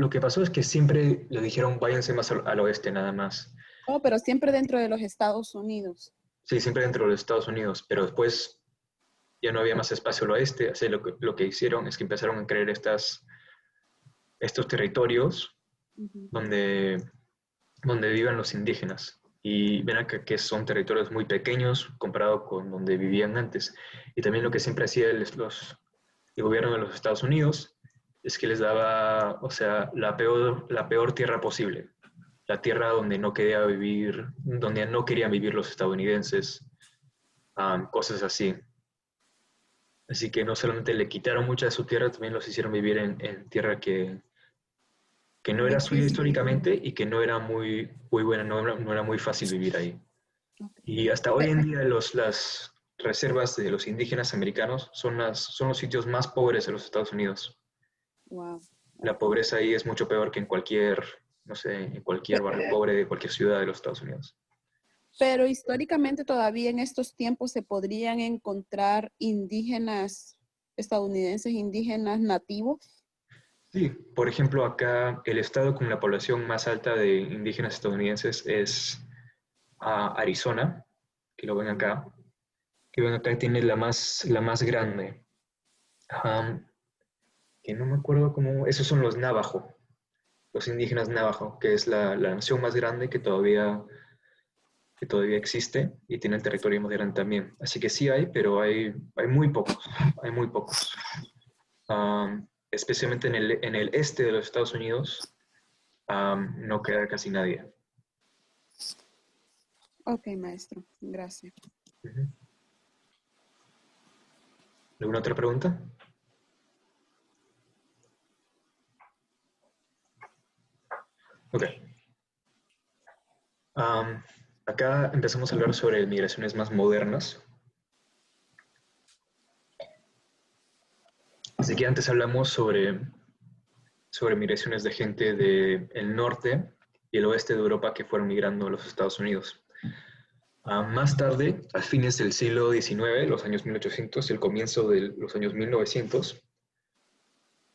que pasó es que siempre le dijeron, váyanse más al oeste, nada más. Oh, pero siempre dentro de los Estados Unidos. Sí, siempre dentro de los Estados Unidos, pero después ya no había más espacio al oeste, así lo que hicieron es que empezaron a crear estos territorios donde viven los indígenas. Y ven acá que son territorios muy pequeños comparado con donde vivían antes. Y también lo que siempre hacía el gobierno de los Estados Unidos es que les daba, o sea, la peor tierra posible. La tierra donde no querían vivir los estadounidenses, cosas así. Así que no solamente le quitaron mucha de su tierra, también los hicieron vivir en tierra que no era suya históricamente y que no era muy, muy buena, no era muy fácil vivir ahí. Y hasta hoy en día las reservas de los indígenas americanos son los sitios más pobres de los Estados Unidos. Wow. La pobreza ahí es mucho peor que en cualquier barrio pobre de cualquier ciudad de los Estados Unidos. Pero históricamente todavía en estos tiempos se podrían encontrar indígenas estadounidenses, indígenas nativos. Sí, por ejemplo, acá el estado con la población más alta de indígenas estadounidenses es Arizona, que lo ven acá. Tiene la más grande. Que no me acuerdo cómo. Esos son los Navajo, los indígenas Navajo, que es la nación más grande que todavía existe y tiene el territorio más grande también. Así que sí hay, pero hay muy pocos. Hay muy pocos. Especialmente en el este de los Estados Unidos, no queda casi nadie. Ok, maestro. Gracias. ¿Alguna otra pregunta? Ok. Acá empezamos a hablar sobre migraciones más modernas. Así que antes hablamos sobre migraciones de gente del norte y el oeste de Europa que fueron migrando a los Estados Unidos. Más tarde, a fines del siglo XIX, los años 1800 y el comienzo de los años 1900,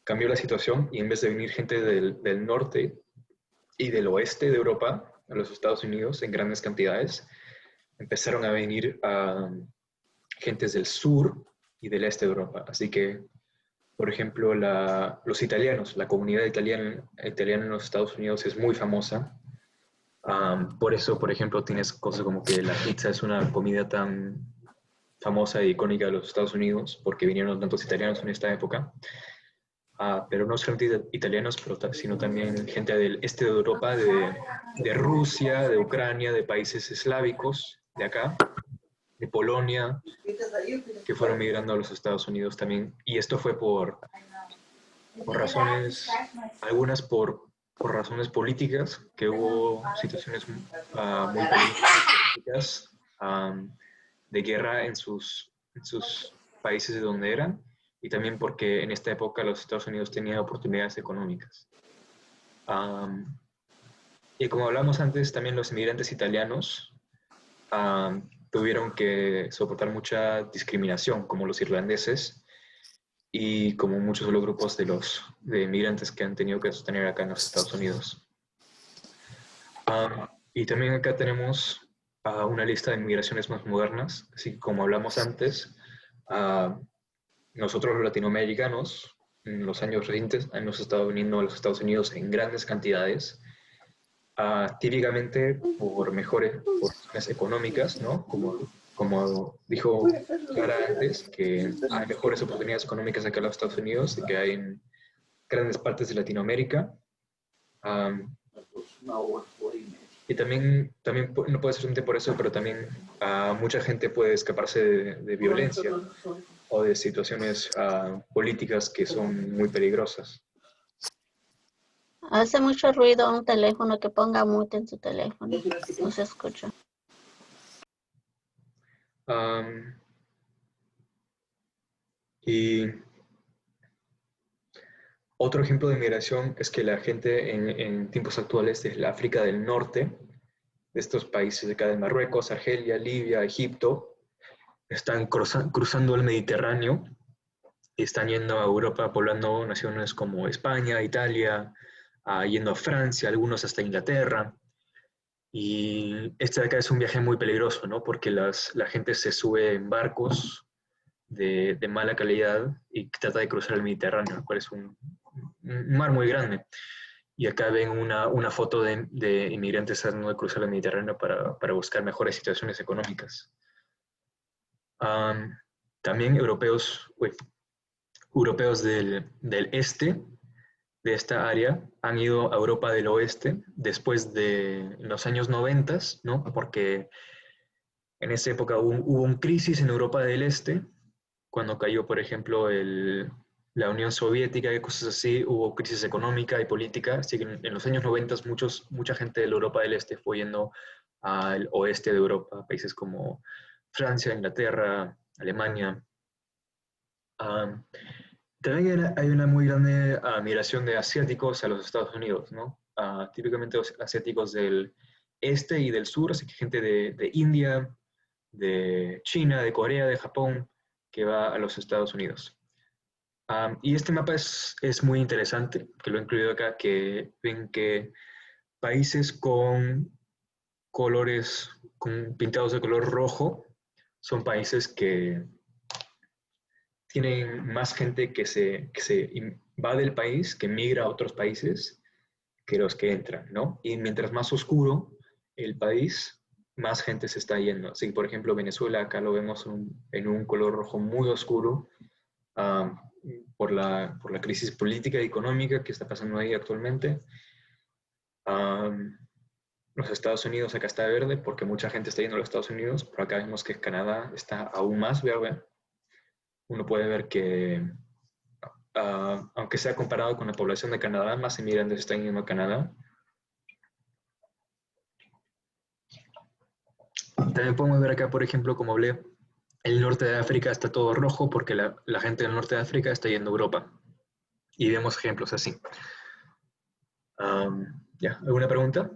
cambió la situación y en vez de venir gente del norte y del oeste de Europa a los Estados Unidos en grandes cantidades, empezaron a venir gentes del sur y del este de Europa. Así que, por ejemplo, los italianos, la comunidad italiana en los Estados Unidos es muy famosa. Por eso, por ejemplo, tienes cosas como que la pizza es una comida tan famosa e icónica de los Estados Unidos, porque vinieron tantos italianos en esta época. Pero no solamente italianos, sino también gente del este de Europa, de Rusia, de Ucrania, de países eslávicos, de acá, de Polonia, que fueron migrando a los Estados Unidos también. Y esto fue por razones, algunas por razones políticas, que hubo situaciones muy políticas de guerra en sus países de donde eran, y también porque en esta época los Estados Unidos tenían oportunidades económicas. Y como hablamos antes, también los inmigrantes italianos tuvieron que soportar mucha discriminación, como los irlandeses y como muchos de los grupos de inmigrantes que han tenido que sostener acá en los Estados Unidos. Y también acá tenemos una lista de migraciones más modernas, así como hablamos antes. Nosotros los latinoamericanos, en los años recientes, hemos estado viniendo a los Estados Unidos en grandes cantidades, típicamente por razones económicas, ¿no? Como dijo Clara antes, que hay mejores oportunidades económicas acá en los Estados Unidos y que hay en grandes partes de Latinoamérica. Y también no puede ser solamente por eso, pero también mucha gente puede escaparse de violencia o de situaciones políticas que son muy peligrosas. Hace mucho ruido un teléfono, que ponga mute en su teléfono. No se escucha. Y otro ejemplo de migración es que la gente en tiempos actuales de la África del Norte, de estos países de acá de Marruecos, Argelia, Libia, Egipto, están cruzando el Mediterráneo y están yendo a Europa, poblando naciones como España, Italia, yendo a Francia, algunos hasta Inglaterra. Y este de acá es un viaje muy peligroso, ¿no? Porque la gente se sube en barcos de mala calidad y trata de cruzar el Mediterráneo, el cual es un mar muy grande. Y acá ven una foto de inmigrantes tratando de cruzar el Mediterráneo para buscar mejores situaciones económicas. También europeos del este de esta área han ido a Europa del oeste después de los años 90, ¿no? Porque en esa época hubo una crisis en Europa del este, cuando cayó, por ejemplo, la Unión Soviética y cosas así, hubo crisis económica y política, así que en los años 90 mucha gente de la Europa del este fue yendo al oeste de Europa, países como Francia, Inglaterra, Alemania. También hay una muy grande migración de asiáticos a los Estados Unidos, ¿no? Típicamente los asiáticos del este y del sur, así que gente de India, de China, de Corea, de Japón, que va a los Estados Unidos. Y este mapa es muy interesante, que lo he incluido acá, que ven que países con colores pintados de color rojo son países que tienen más gente que se va del país, que migra a otros países, que los que entran, ¿no? Y mientras más oscuro el país, más gente se está yendo. Así que, por ejemplo, Venezuela, acá lo vemos en un color rojo muy oscuro, por la crisis política y económica que está pasando ahí actualmente. Los Estados Unidos acá está verde porque mucha gente está yendo a los Estados Unidos, pero acá vemos que Canadá está aún más verde. Uno puede ver que, aunque sea comparado con la población de Canadá, más inmigrantes están yendo a Canadá. También podemos ver acá, por ejemplo, como hablé, el norte de África está todo rojo porque la gente del norte de África está yendo a Europa. Y vemos ejemplos así. ¿Ya? ¿Alguna pregunta?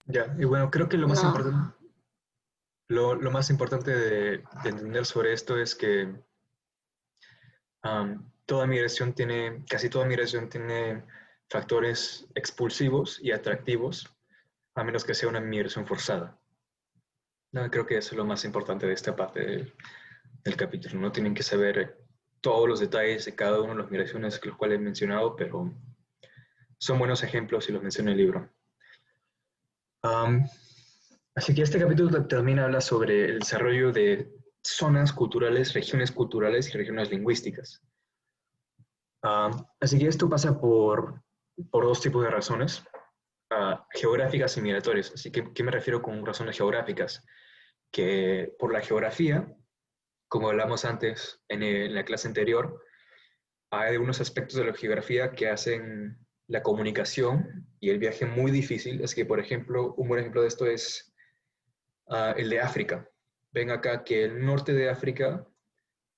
Ya, y bueno, creo que lo más importante... Lo más importante de entender sobre esto es que casi toda migración tiene factores expulsivos y atractivos, a menos que sea una migración forzada. No, creo que eso es lo más importante de esta parte del capítulo. No tienen que saber todos los detalles de cada una de las migraciones los cuales he mencionado, pero son buenos ejemplos y los menciono en el libro. Así que este capítulo también habla sobre el desarrollo de zonas culturales, regiones culturales y regiones lingüísticas. Así que esto pasa por dos tipos de razones, geográficas y migratorias. Así que, ¿qué me refiero con razones geográficas? Que por la geografía, como hablamos antes en la clase anterior, hay algunos aspectos de la geografía que hacen la comunicación y el viaje muy difícil. Es que, por ejemplo, un buen ejemplo de esto es el de África. Ven acá que el norte de África,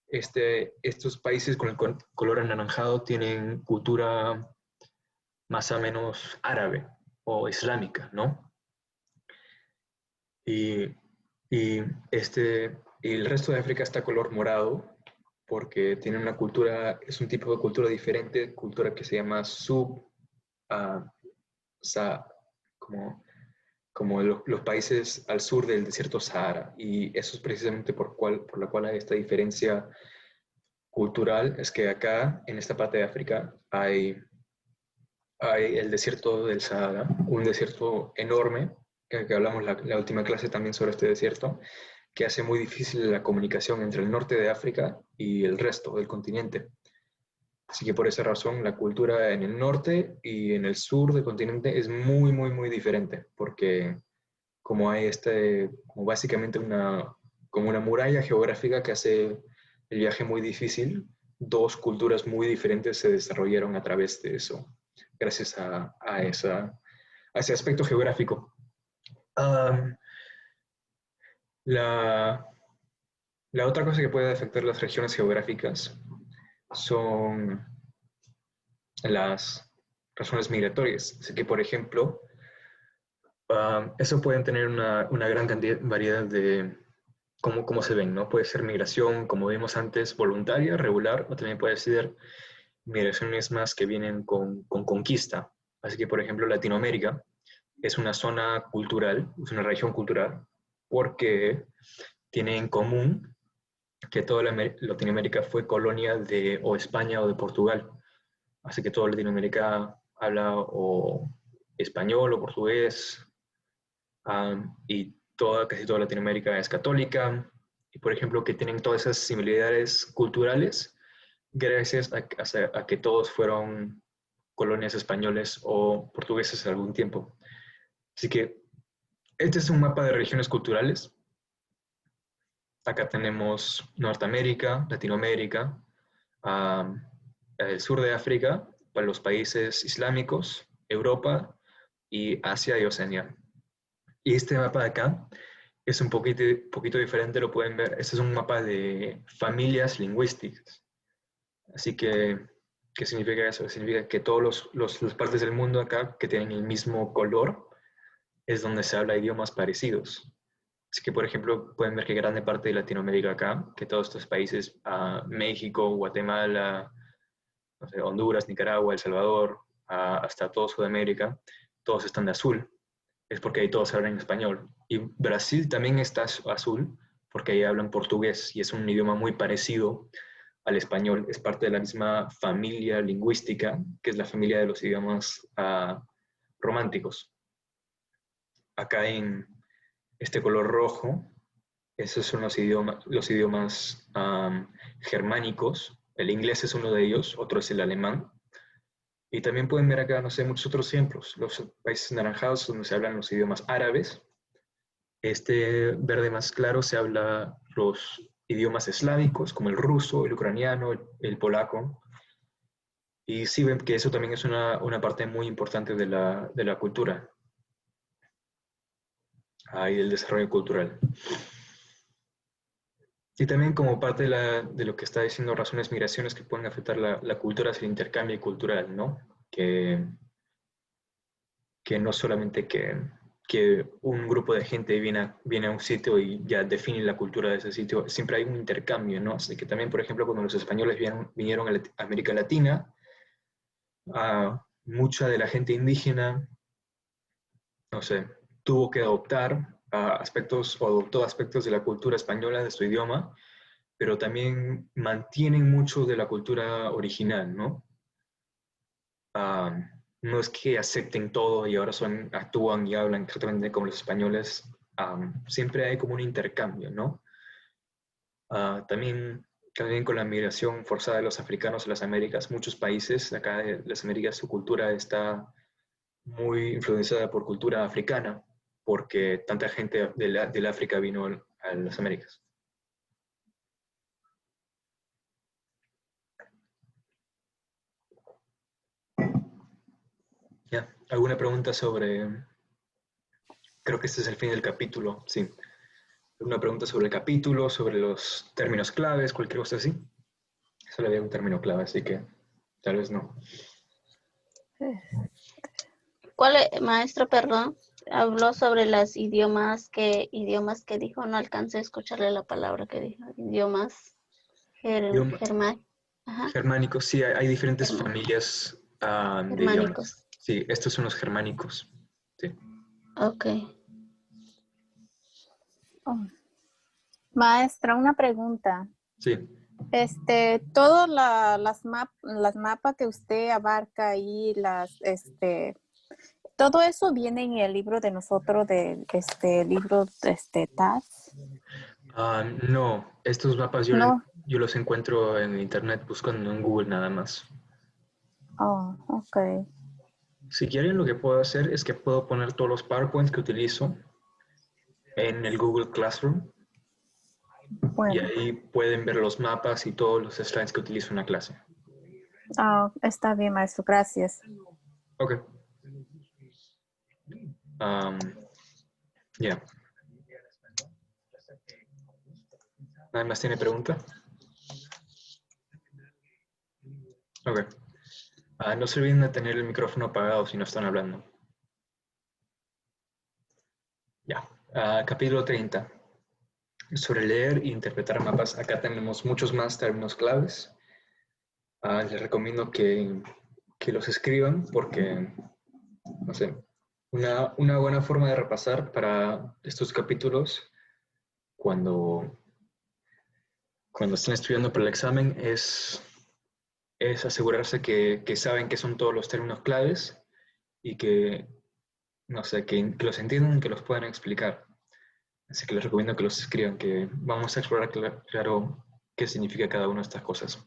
estos países con el color anaranjado tienen cultura más o menos árabe o islámica, ¿no? Y el resto de África está color morado porque tiene una cultura, es un tipo de cultura diferente, cultura que se llama como los países al sur del desierto Sahara. Y eso es precisamente por la cual hay esta diferencia cultural, es que acá, en esta parte de África, hay el desierto del Sahara, un desierto enorme, que hablamos la última clase también sobre este desierto, que hace muy difícil la comunicación entre el norte de África y el resto del continente. Así que por esa razón la cultura en el norte y en el sur del continente es muy, muy, muy diferente, porque como hay como básicamente como una muralla geográfica que hace el viaje muy difícil, dos culturas muy diferentes se desarrollaron a través de eso, gracias a ese aspecto geográfico. La otra cosa que puede afectar las regiones geográficas son las razones migratorias. Así que, por ejemplo, eso pueden tener una gran variedad de cómo se ven, ¿no? Puede ser migración, como vimos antes, voluntaria, regular, o también puede ser migraciones más que vienen con conquista. Así que, por ejemplo, Latinoamérica es una zona cultural, es una región cultural, porque tiene en común que toda Latinoamérica fue colonia de o España o de Portugal. Así que toda Latinoamérica habla o español o portugués, y casi toda Latinoamérica es católica, y por ejemplo que tienen todas esas similitudes culturales gracias a que todos fueron colonias españoles o portugueses en algún tiempo. Así que este es un mapa de regiones culturales. Acá tenemos Norteamérica, Latinoamérica, el sur de África, para los países islámicos, Europa y Asia y Oceanía. Y este mapa de acá es un poquito diferente, lo pueden ver. Este es un mapa de familias lingüísticas. Así que, ¿qué significa eso? Significa que todas las partes del mundo acá que tienen el mismo color es donde se habla idiomas parecidos. Así que, por ejemplo, pueden ver que grande parte de Latinoamérica acá, que todos estos países, México, Guatemala, no sé, Honduras, Nicaragua, El Salvador, hasta todo Sudamérica, todos están de azul. Es porque ahí todos hablan español. Y Brasil también está azul, porque ahí hablan portugués, y es un idioma muy parecido al español. Es parte de la misma familia lingüística, que es la familia de los idiomas románticos. Acá en este color rojo, esos son los idiomas germánicos. El inglés es uno de ellos, otro es el alemán. Y también pueden ver acá, no sé, muchos otros ejemplos. Los países naranjados donde se hablan los idiomas árabes. Este verde más claro se habla los idiomas eslávicos, como el ruso, el ucraniano, el polaco. Y sí ven que eso también es una parte muy importante de la cultura y del desarrollo cultural. Y también como parte de lo que está diciendo razones migraciones que pueden afectar la cultura es el intercambio cultural, ¿no? Que no solamente que que un grupo de gente viene a un sitio y ya define la cultura de ese sitio. Siempre hay un intercambio, ¿no? Así que también, por ejemplo, cuando los españoles vinieron a América Latina, mucha de la gente indígena, no sé, tuvo que adoptar aspectos o adoptó aspectos de la cultura española, de su idioma, pero también mantienen mucho de la cultura original, ¿no? No es que acepten todo y ahora actúan y hablan exactamente como los españoles. Siempre hay como un intercambio, ¿no? También con la migración forzada de los africanos a las Américas, muchos países de acá de las Américas, su cultura está muy influenciada por cultura africana, porque tanta gente del África vino a las Américas. ¿Ya? ¿Alguna pregunta sobre...? Creo que este es el fin del capítulo, sí. ¿Alguna pregunta sobre el capítulo, sobre los términos claves, cualquier cosa así? Solo había un término clave, así que tal vez no. Maestro, perdón, habló sobre los idiomas que dijo, no alcancé a escucharle la palabra que dijo, idiomas Germánicos, sí, hay diferentes familias de idiomas. germánicos. Sí, estos son los germánicos. Sí. Ok. Maestra, una pregunta. Sí. Todas las mapas que usted abarca ahí, todo eso viene en el libro de nosotros, libro TAS. No, estos mapas No. yo los encuentro en internet buscando en Google nada más. Oh, ok. Si quieren, lo que puedo hacer es que puedo poner todos los PowerPoints que utilizo en el Google Classroom. Bueno. Y ahí pueden ver los mapas y todos los slides que utilizo en la clase. Está bien, maestro. Gracias. Ok. Ya. ¿Nadie más tiene pregunta? Ok. No se olviden de tener el micrófono apagado si no están hablando. Ya. Capítulo 30. Sobre leer e interpretar mapas. Acá tenemos muchos más términos claves. Les recomiendo que los escriban porque, no sé, una buena forma de repasar para estos capítulos cuando estén estudiando para el examen es asegurarse que saben qué son todos los términos claves y que, no sé, que los entiendan, que los puedan explicar. Así que les recomiendo que los escriban, que vamos a explorar claro qué significa cada una de estas cosas.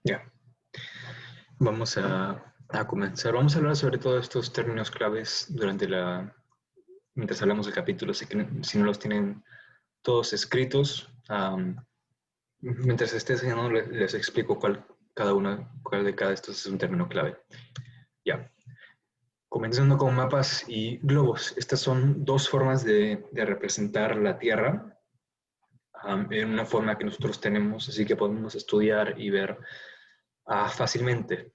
Ya. Vamos a comenzar. Vamos a hablar sobre todos estos términos claves mientras hablamos del capítulo. Así que si no los tienen todos escritos, mientras esté enseñando les explico cuál de cada estos es un término clave. Ya. Comenzando con mapas y globos. Estas son dos formas de representar la Tierra en una forma que nosotros tenemos, así que podemos estudiar y ver fácilmente.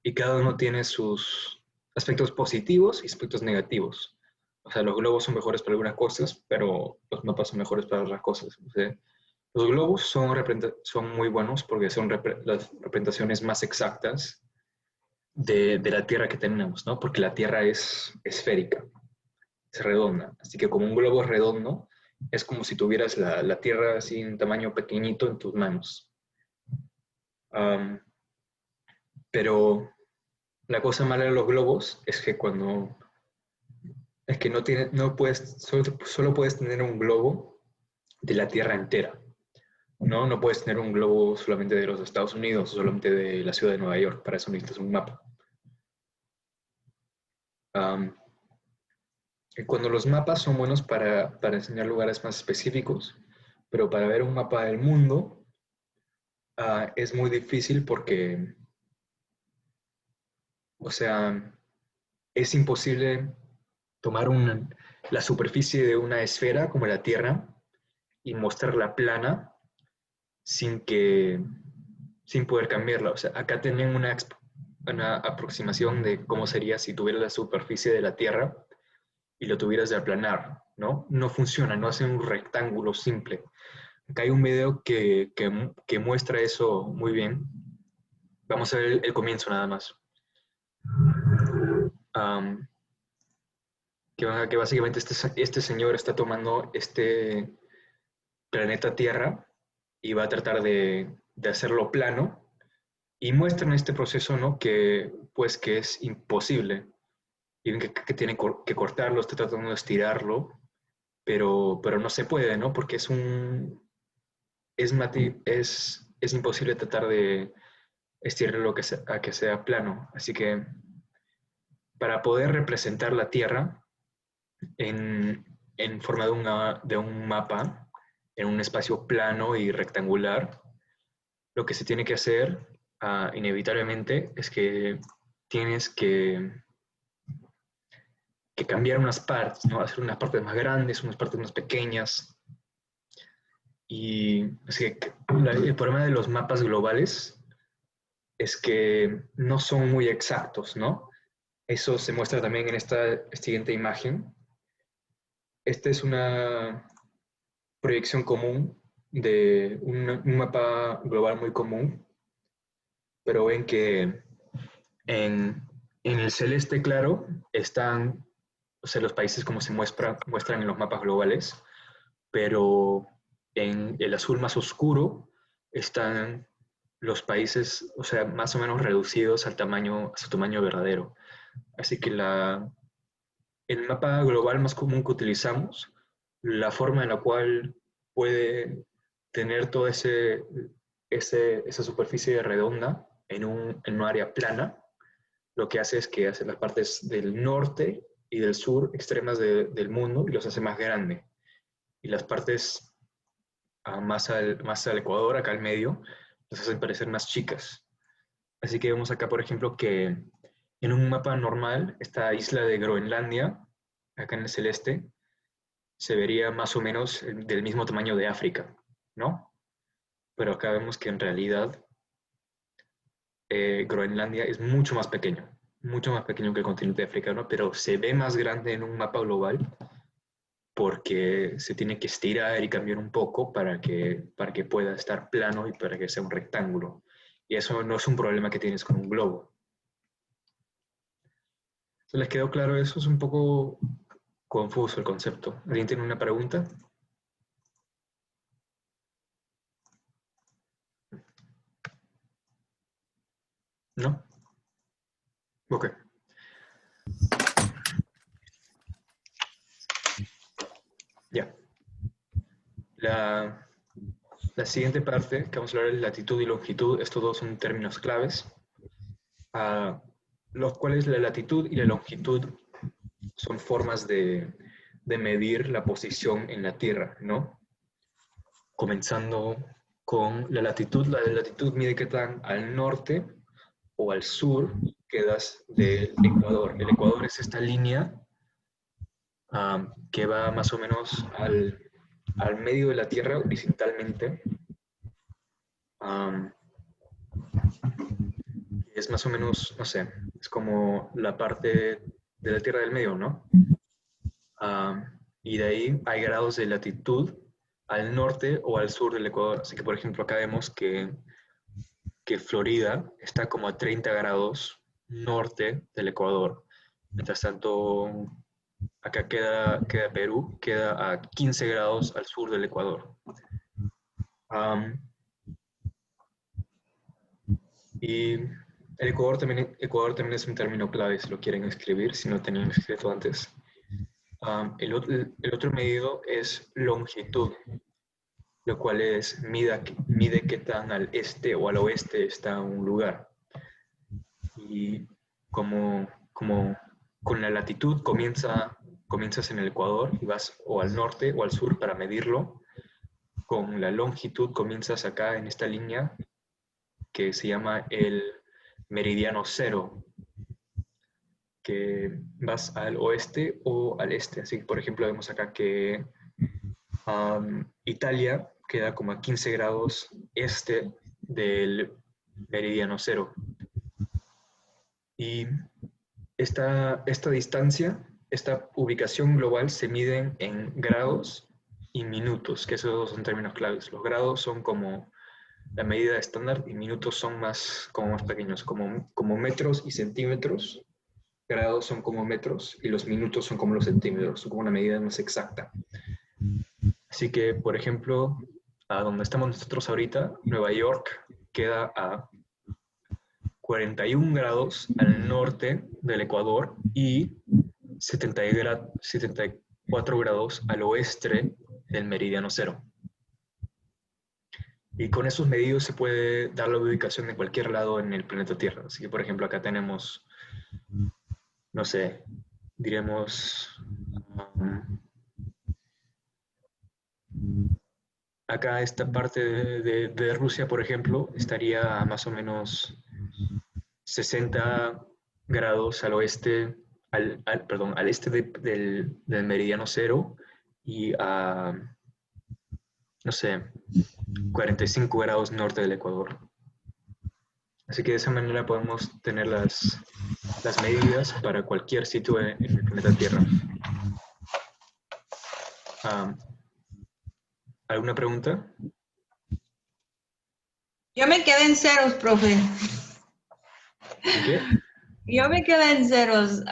Y cada uno tiene sus aspectos positivos y aspectos negativos. O sea, los globos son mejores para algunas cosas, pero los mapas son mejores para otras cosas. O sea, los globos son muy buenos porque son las representaciones más exactas de la Tierra que tenemos, ¿no? Porque la Tierra es esférica, es redonda. Así que como un globo es redondo, Es como si tuvieras la Tierra así en tamaño pequeñito en tus manos. Pero la cosa mala de los globos es que solo puedes tener un globo de la Tierra entera. No puedes tener un globo solamente de los Estados Unidos, solamente de la ciudad de Nueva York. Para eso necesitas un mapa. Cuando los mapas son buenos para enseñar lugares más específicos, pero para ver un mapa del mundo es muy difícil porque, o sea, es imposible tomar la superficie de una esfera como la Tierra y mostrarla plana sin poder cambiarla. O sea, acá tienen una aproximación de cómo sería si tuvieras la superficie de la Tierra y lo tuvieras de aplanar, ¿no? No funciona, no hace un rectángulo simple. Acá hay un video que muestra eso muy bien. Vamos a ver el comienzo nada más. Que básicamente este señor está tomando este planeta Tierra y va a tratar de hacerlo plano, y muestran este proceso, ¿no? Que es imposible. Y ven que tiene que cortarlo, está tratando de estirarlo, pero no se puede, ¿no? Porque es imposible tratar de estirarlo a que sea plano. Así que para poder representar la Tierra en forma de un mapa, en un espacio plano y rectangular, lo que se tiene que hacer inevitablemente es que tienes que cambiar unas partes, ¿no? Hacer unas partes más grandes, unas partes más pequeñas. Y así que el problema de los mapas globales es que no son muy exactos, ¿no? Eso se muestra también en esta siguiente imagen. Esta es una proyección común de un mapa global muy común, pero ven que en el celeste claro están, o sea, los países como se muestran en los mapas globales, pero en el azul más oscuro están los países, o sea, más o menos reducidos a su tamaño verdadero. Así que el mapa global más común que utilizamos, la forma en la cual puede tener toda esa superficie redonda en un área plana, lo que hace es que hace las partes del norte y del sur extremas del mundo y los hace más grandes. Y las partes más al Ecuador, acá al medio, las hacen parecer más chicas. Así que vemos acá, por ejemplo, que en un mapa normal, esta isla de Groenlandia, acá en el celeste, se vería más o menos del mismo tamaño de África, ¿no? Pero acá vemos que en realidad Groenlandia es mucho más pequeño que el continente africano, pero se ve más grande en un mapa global porque se tiene que estirar y cambiar un poco para que pueda estar plano y para que sea un rectángulo. Y eso no es un problema que tienes con un globo. ¿Se les quedó claro eso? Es un poco confuso el concepto. ¿Alguien tiene una pregunta? ¿No? Ok. Ya. La siguiente parte que vamos a hablar es latitud y longitud. Estos dos son términos claves, los cuales la latitud y la longitud son formas de medir la posición en la Tierra, ¿no? Comenzando con la latitud. La latitud mide qué tan al norte o al sur quedas del Ecuador. El Ecuador es esta línea que va más o menos al medio de la Tierra horizontalmente. Es más o menos, no sé, es como la parte de la Tierra del medio, ¿no? Y de ahí hay grados de latitud al norte o al sur del Ecuador. Así que, por ejemplo, acá vemos que Florida está como a 30 grados norte del Ecuador. Mientras tanto, acá queda Perú, queda a 15 grados al sur del Ecuador. Y el Ecuador también es un término clave si lo quieren escribir, si no tenían escrito antes. El otro medido es longitud, lo cual es mide qué tan al este o al oeste está un lugar. Y como con la latitud comienzas en el Ecuador y vas o al norte o al sur para medirlo, con la longitud comienzas acá en esta línea que se llama el meridiano cero, que vas al oeste o al este. Así que, por ejemplo, vemos acá que Italia queda como a 15 grados este del meridiano cero. Y esta distancia, esta ubicación global se mide en grados y minutos, que esos dos son términos claves. Los grados son como la medida estándar y minutos son más pequeños, como metros y centímetros. Grados son como metros y los minutos son como los centímetros, son como una medida más exacta. Así que, por ejemplo, a donde estamos nosotros ahorita, Nueva York queda a 41 grados al norte del Ecuador y 74 grados al oeste del meridiano cero. Y con esos medidos se puede dar la ubicación de cualquier lado en el planeta Tierra. Así que, por ejemplo, acá tenemos, no sé, diremos, acá esta parte de Rusia, por ejemplo, estaría a más o menos 60 grados al oeste, al este del meridiano cero y a, no sé, 45 grados norte del Ecuador. Así que de esa manera podemos tener las medidas para cualquier sitio en el planeta Tierra. ¿Alguna pregunta? Yo me quedé en ceros, profe. ¿Qué? Yo me quedé en ceros,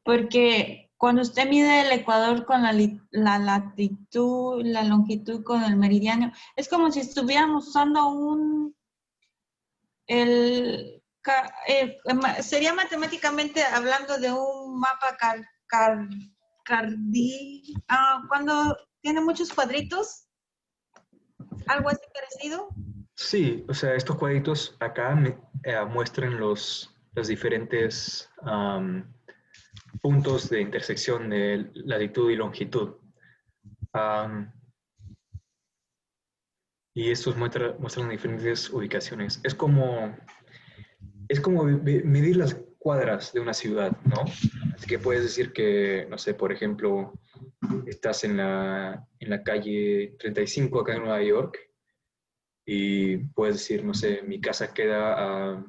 porque cuando usted mide el Ecuador con la latitud, la longitud con el meridiano, es como si estuviéramos usando sería matemáticamente hablando de un mapa cuando tiene muchos cuadritos, algo así parecido. Sí, o sea, estos cuadritos acá muestran los diferentes puntos de intersección de latitud y longitud. Y estos muestran diferentes ubicaciones. Es como medir las cuadras de una ciudad, ¿no? Así que puedes decir que, no sé, por ejemplo, estás en la calle 35 acá en Nueva York y puedes decir, no sé, mi casa queda a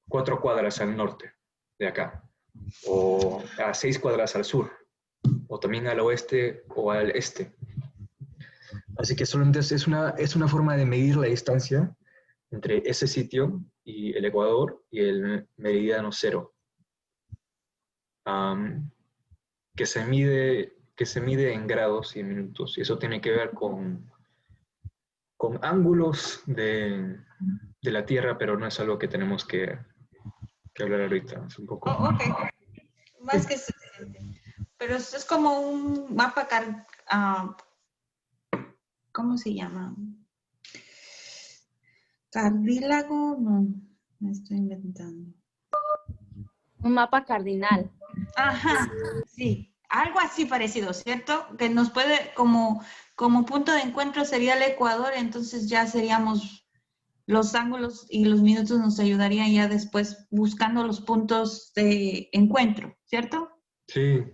4 cuadras al norte de acá, o a 6 cuadras al sur, o también al oeste o al este. Así que solamente es una forma de medir la distancia entre ese sitio y el Ecuador y el meridiano cero, que se mide en grados y en minutos. Y eso tiene que ver con ángulos de la Tierra, pero no es algo que tenemos que hablar ahorita. Es un poco... Ok. Más que suficiente. Pero es como un mapa ¿cómo se llama? ¿Cardílago? No, me estoy inventando. Un mapa cardinal. Ajá, sí. Algo así parecido, ¿cierto? Que nos puede, como punto de encuentro sería el Ecuador, entonces ya seríamos los ángulos y los minutos nos ayudarían ya después buscando los puntos de encuentro, ¿cierto? Sí,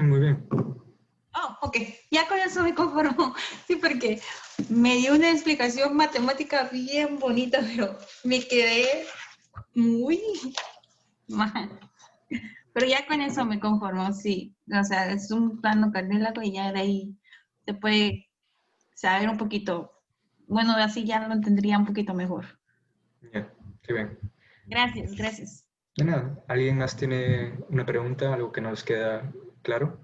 muy bien. Oh, ok. Ya con eso me conformo. Sí, porque me dio una explicación matemática bien bonita, pero me quedé muy mal. Pero ya con eso me conformo, sí. O sea, es un plano cardíaco y ya de ahí se puede saber un poquito. Bueno, así ya lo entendería un poquito mejor. Ya, qué bien. Gracias. De nada. ¿Alguien más tiene una pregunta? ¿Algo que nos queda ¿Claro?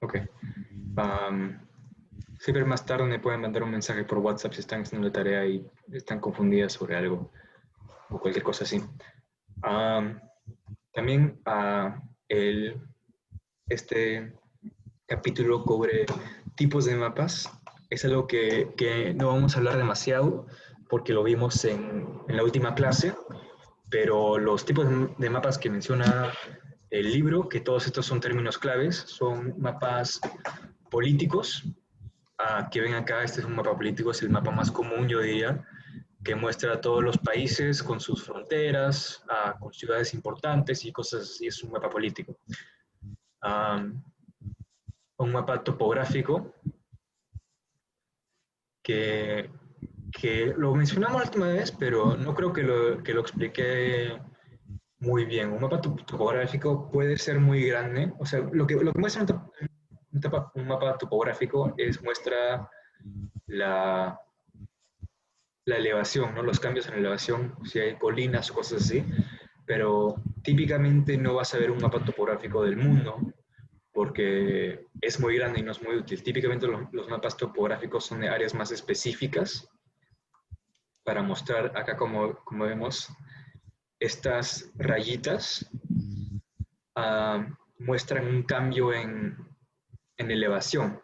Ok. Siempre más tarde me pueden mandar un mensaje por WhatsApp si están haciendo la tarea y están confundidas sobre algo o cualquier cosa así. También este capítulo cubre tipos de mapas. Es algo que no vamos a hablar demasiado porque lo vimos en la última clase, pero los tipos de mapas que menciona el libro, que todos estos son términos claves, son mapas políticos. Que ven acá, este es un mapa político, es el mapa más común, yo diría, que muestra a todos los países con sus fronteras, con ciudades importantes y cosas así, es un mapa político. Un mapa topográfico, que lo mencionamos la última vez, pero no creo que lo expliqué muy bien. Un mapa topográfico puede ser muy grande, o sea, lo que muestra un mapa topográfico muestra la elevación, ¿no? Los cambios en la elevación, si hay colinas o cosas así, pero típicamente no vas a ver un mapa topográfico del mundo porque es muy grande y no es muy útil. Típicamente los mapas topográficos son de áreas más específicas para mostrar acá, como vemos, estas rayitas muestran un cambio en elevación.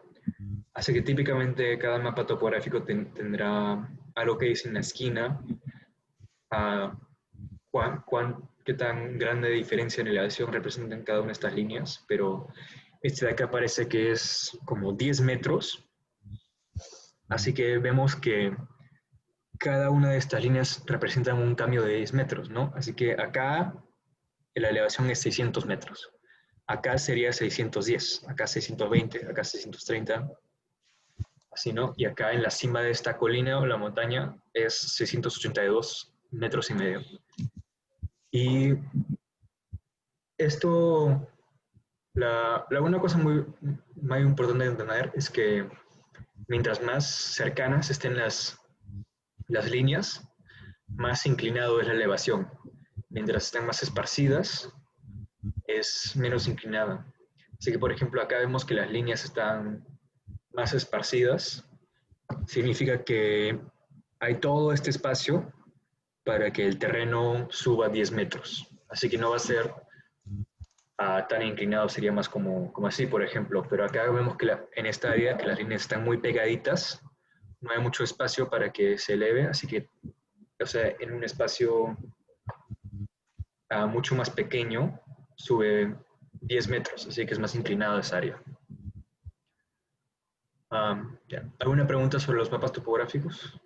Así que típicamente cada mapa topográfico tendrá algo que dice en la esquina, qué tan grande diferencia en elevación representan cada una de estas líneas, pero este de acá parece que es como 10 metros, así que vemos que cada una de estas líneas representa un cambio de 10 metros, ¿no? Así que acá la elevación es 600 metros, acá sería 610, acá 620, acá 630, así, ¿no? Y acá en la cima de esta colina o la montaña es 682 metros y medio. Y esto, una cosa muy importante de entender es que mientras más cercanas estén las líneas, más inclinado es la elevación. Mientras están más esparcidas, es menos inclinada. Así que, por ejemplo, acá vemos que las líneas están más esparcidas. Significa que hay todo este espacio para que el terreno suba 10 metros. Así que no va a ser tan inclinado, sería más como así, por ejemplo. Pero acá vemos que en esta área que las líneas están muy pegaditas, no hay mucho espacio para que se eleve, así que, o sea, en un espacio mucho más pequeño, sube 10 metros, así que es más inclinado esa área. ¿Alguna pregunta sobre los mapas topográficos?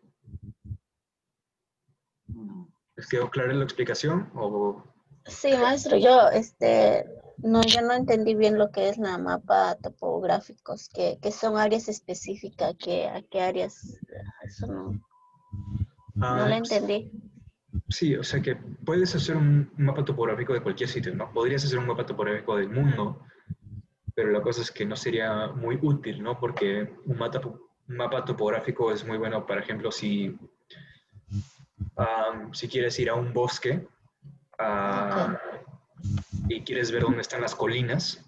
¿Les quedó clara la explicación? Sí, maestro, yo no entendí bien lo que es la mapa topográficos, que son áreas específicas, ¿a qué áreas? Eso no lo entendí. Sí, o sea que puedes hacer un mapa topográfico de cualquier sitio, ¿no? Podrías hacer un mapa topográfico del mundo, pero la cosa es que no sería muy útil, ¿no? Porque un mapa topográfico es muy bueno, por ejemplo, si quieres ir a un bosque y quieres ver dónde están las colinas,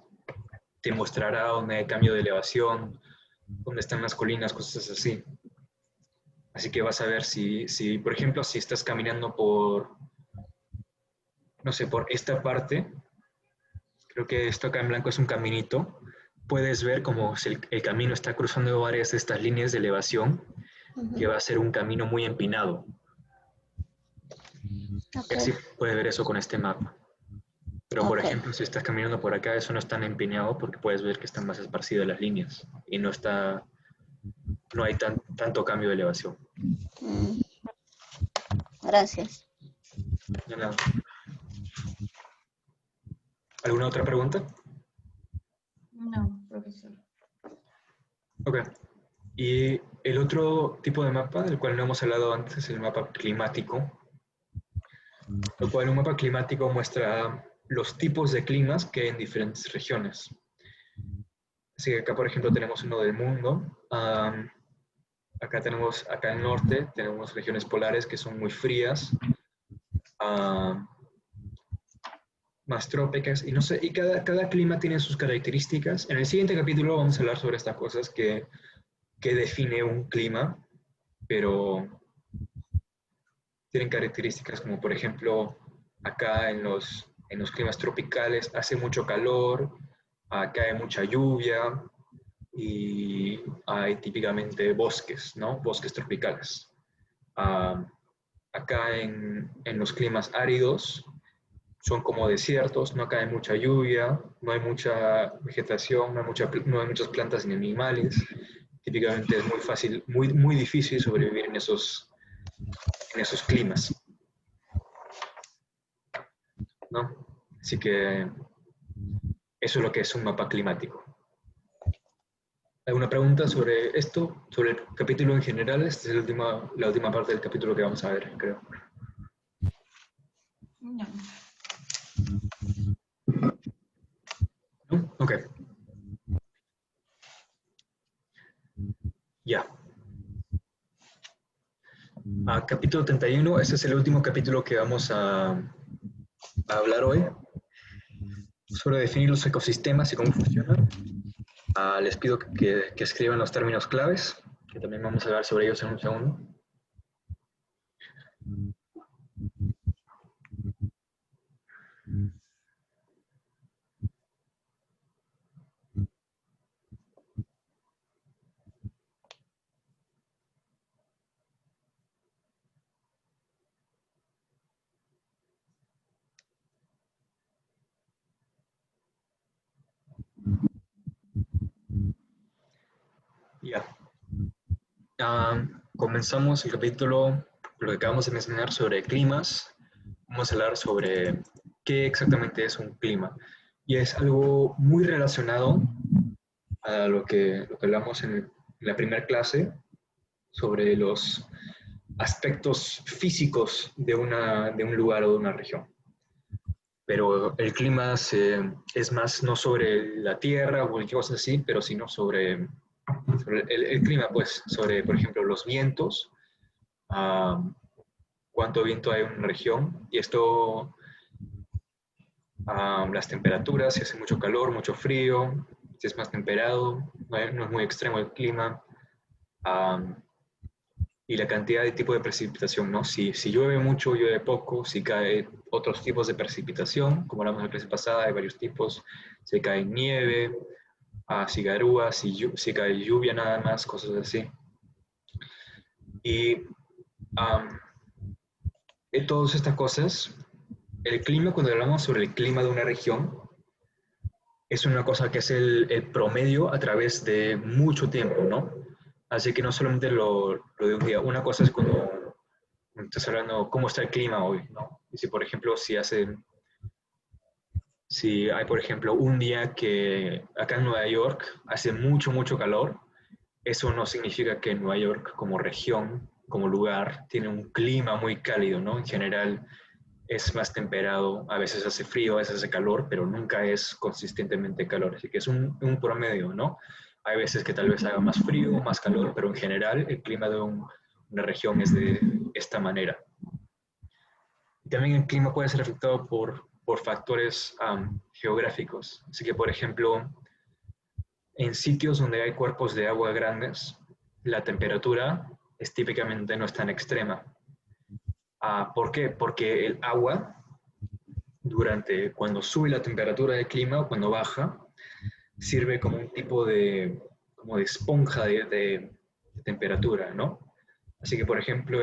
te mostrará dónde hay cambio de elevación, dónde están las colinas, cosas así. Así que vas a ver si por ejemplo, si estás caminando por, no sé, por esta parte, creo que esto acá en blanco es un caminito, puedes ver como si el camino está cruzando varias de estas líneas de elevación, que va a ser un camino muy empinado. Okay. Así puedes ver eso con este mapa. Pero, por ejemplo, si estás caminando por acá, eso no es tan empinado porque puedes ver que están más esparcidas las líneas y no hay tanto cambio de elevación. Gracias. De nada. ¿Alguna otra pregunta? No, profesor. Ok. Y el otro tipo de mapa, del cual no hemos hablado antes, es el mapa climático. Lo cual un mapa climático muestra los tipos de climas que hay en diferentes regiones. Así que acá, por ejemplo, tenemos uno del mundo. Acá al norte, tenemos regiones polares que son muy frías. más trópicas, y no sé, y cada clima tiene sus características. En el siguiente capítulo vamos a hablar sobre estas cosas que define un clima, pero tienen características como, por ejemplo, acá en los climas tropicales hace mucho calor, acá hay mucha lluvia, y hay típicamente bosques, ¿no? Bosques tropicales. Acá en los climas áridos son como desiertos, no cae mucha lluvia, no hay mucha vegetación, no hay muchas plantas ni animales. Típicamente es muy fácil, muy difícil sobrevivir en esos climas, ¿no? Así que eso es lo que es un mapa climático. ¿Alguna pregunta sobre esto? ¿Sobre el capítulo en general? Esta es la última parte del capítulo que vamos a ver, creo. No. ¿No? Ok. Ya. Capítulo 31, este es el último capítulo que vamos a hablar hoy, sobre definir los ecosistemas y cómo funcionan. Les pido que escriban los términos claves, que también vamos a hablar sobre ellos en un segundo. Ya. Comenzamos el capítulo, lo que acabamos de mencionar sobre climas. Vamos a hablar sobre qué exactamente es un clima. Y es algo muy relacionado a lo que hablamos en la primera clase sobre los aspectos físicos de un lugar o de una región. Pero el clima es más no sobre la tierra o cualquier cosa así, pero sino sobre el clima, pues, sobre, por ejemplo, los vientos, cuánto viento hay en una región, y esto, las temperaturas, si hace mucho calor, mucho frío, si es más temperado, no es muy extremo el clima, y la cantidad de tipo de precipitación, ¿no? Si llueve mucho, llueve poco, si cae otros tipos de precipitación, como hablamos la clase pasada, hay varios tipos, si cae nieve, si garúa, si cae lluvia nada más, cosas así. Y de todas estas cosas, el clima, cuando hablamos sobre el clima de una región, es una cosa que es el promedio a través de mucho tiempo, ¿no? Así que no solamente lo de un día. Una cosa es cuando estás hablando cómo está el clima hoy, ¿no? Y si, por ejemplo, si hay, por ejemplo, un día que acá en Nueva York hace mucho, mucho calor, eso no significa que Nueva York como región, como lugar, tiene un clima muy cálido, ¿no? En general es más temperado, a veces hace frío, a veces hace calor, pero nunca es consistentemente calor. Así que es un promedio, ¿no? Hay veces que tal vez haga más frío, más calor, pero en general el clima de una región es de esta manera. Y también el clima puede ser afectado por factores geográficos. Así que, por ejemplo, en sitios donde hay cuerpos de agua grandes, la temperatura típicamente no es tan extrema. ¿Por qué? Porque el agua, cuando sube la temperatura del clima o cuando baja, sirve como un tipo de esponja de temperatura, ¿no? Así que, por ejemplo,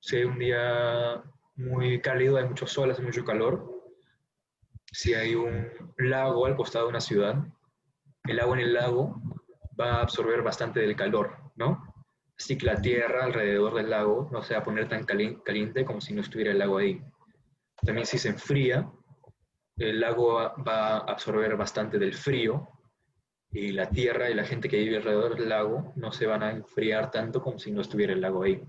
si hay un día muy cálido, hay mucho sol, hace mucho calor, si hay un lago al costado de una ciudad, el agua en el lago va a absorber bastante del calor, ¿no? Así que la tierra alrededor del lago no se va a poner tan caliente como si no estuviera el lago ahí. También si se enfría, el lago va a absorber bastante del frío, y la tierra y la gente que vive alrededor del lago no se van a enfriar tanto como si no estuviera el lago ahí.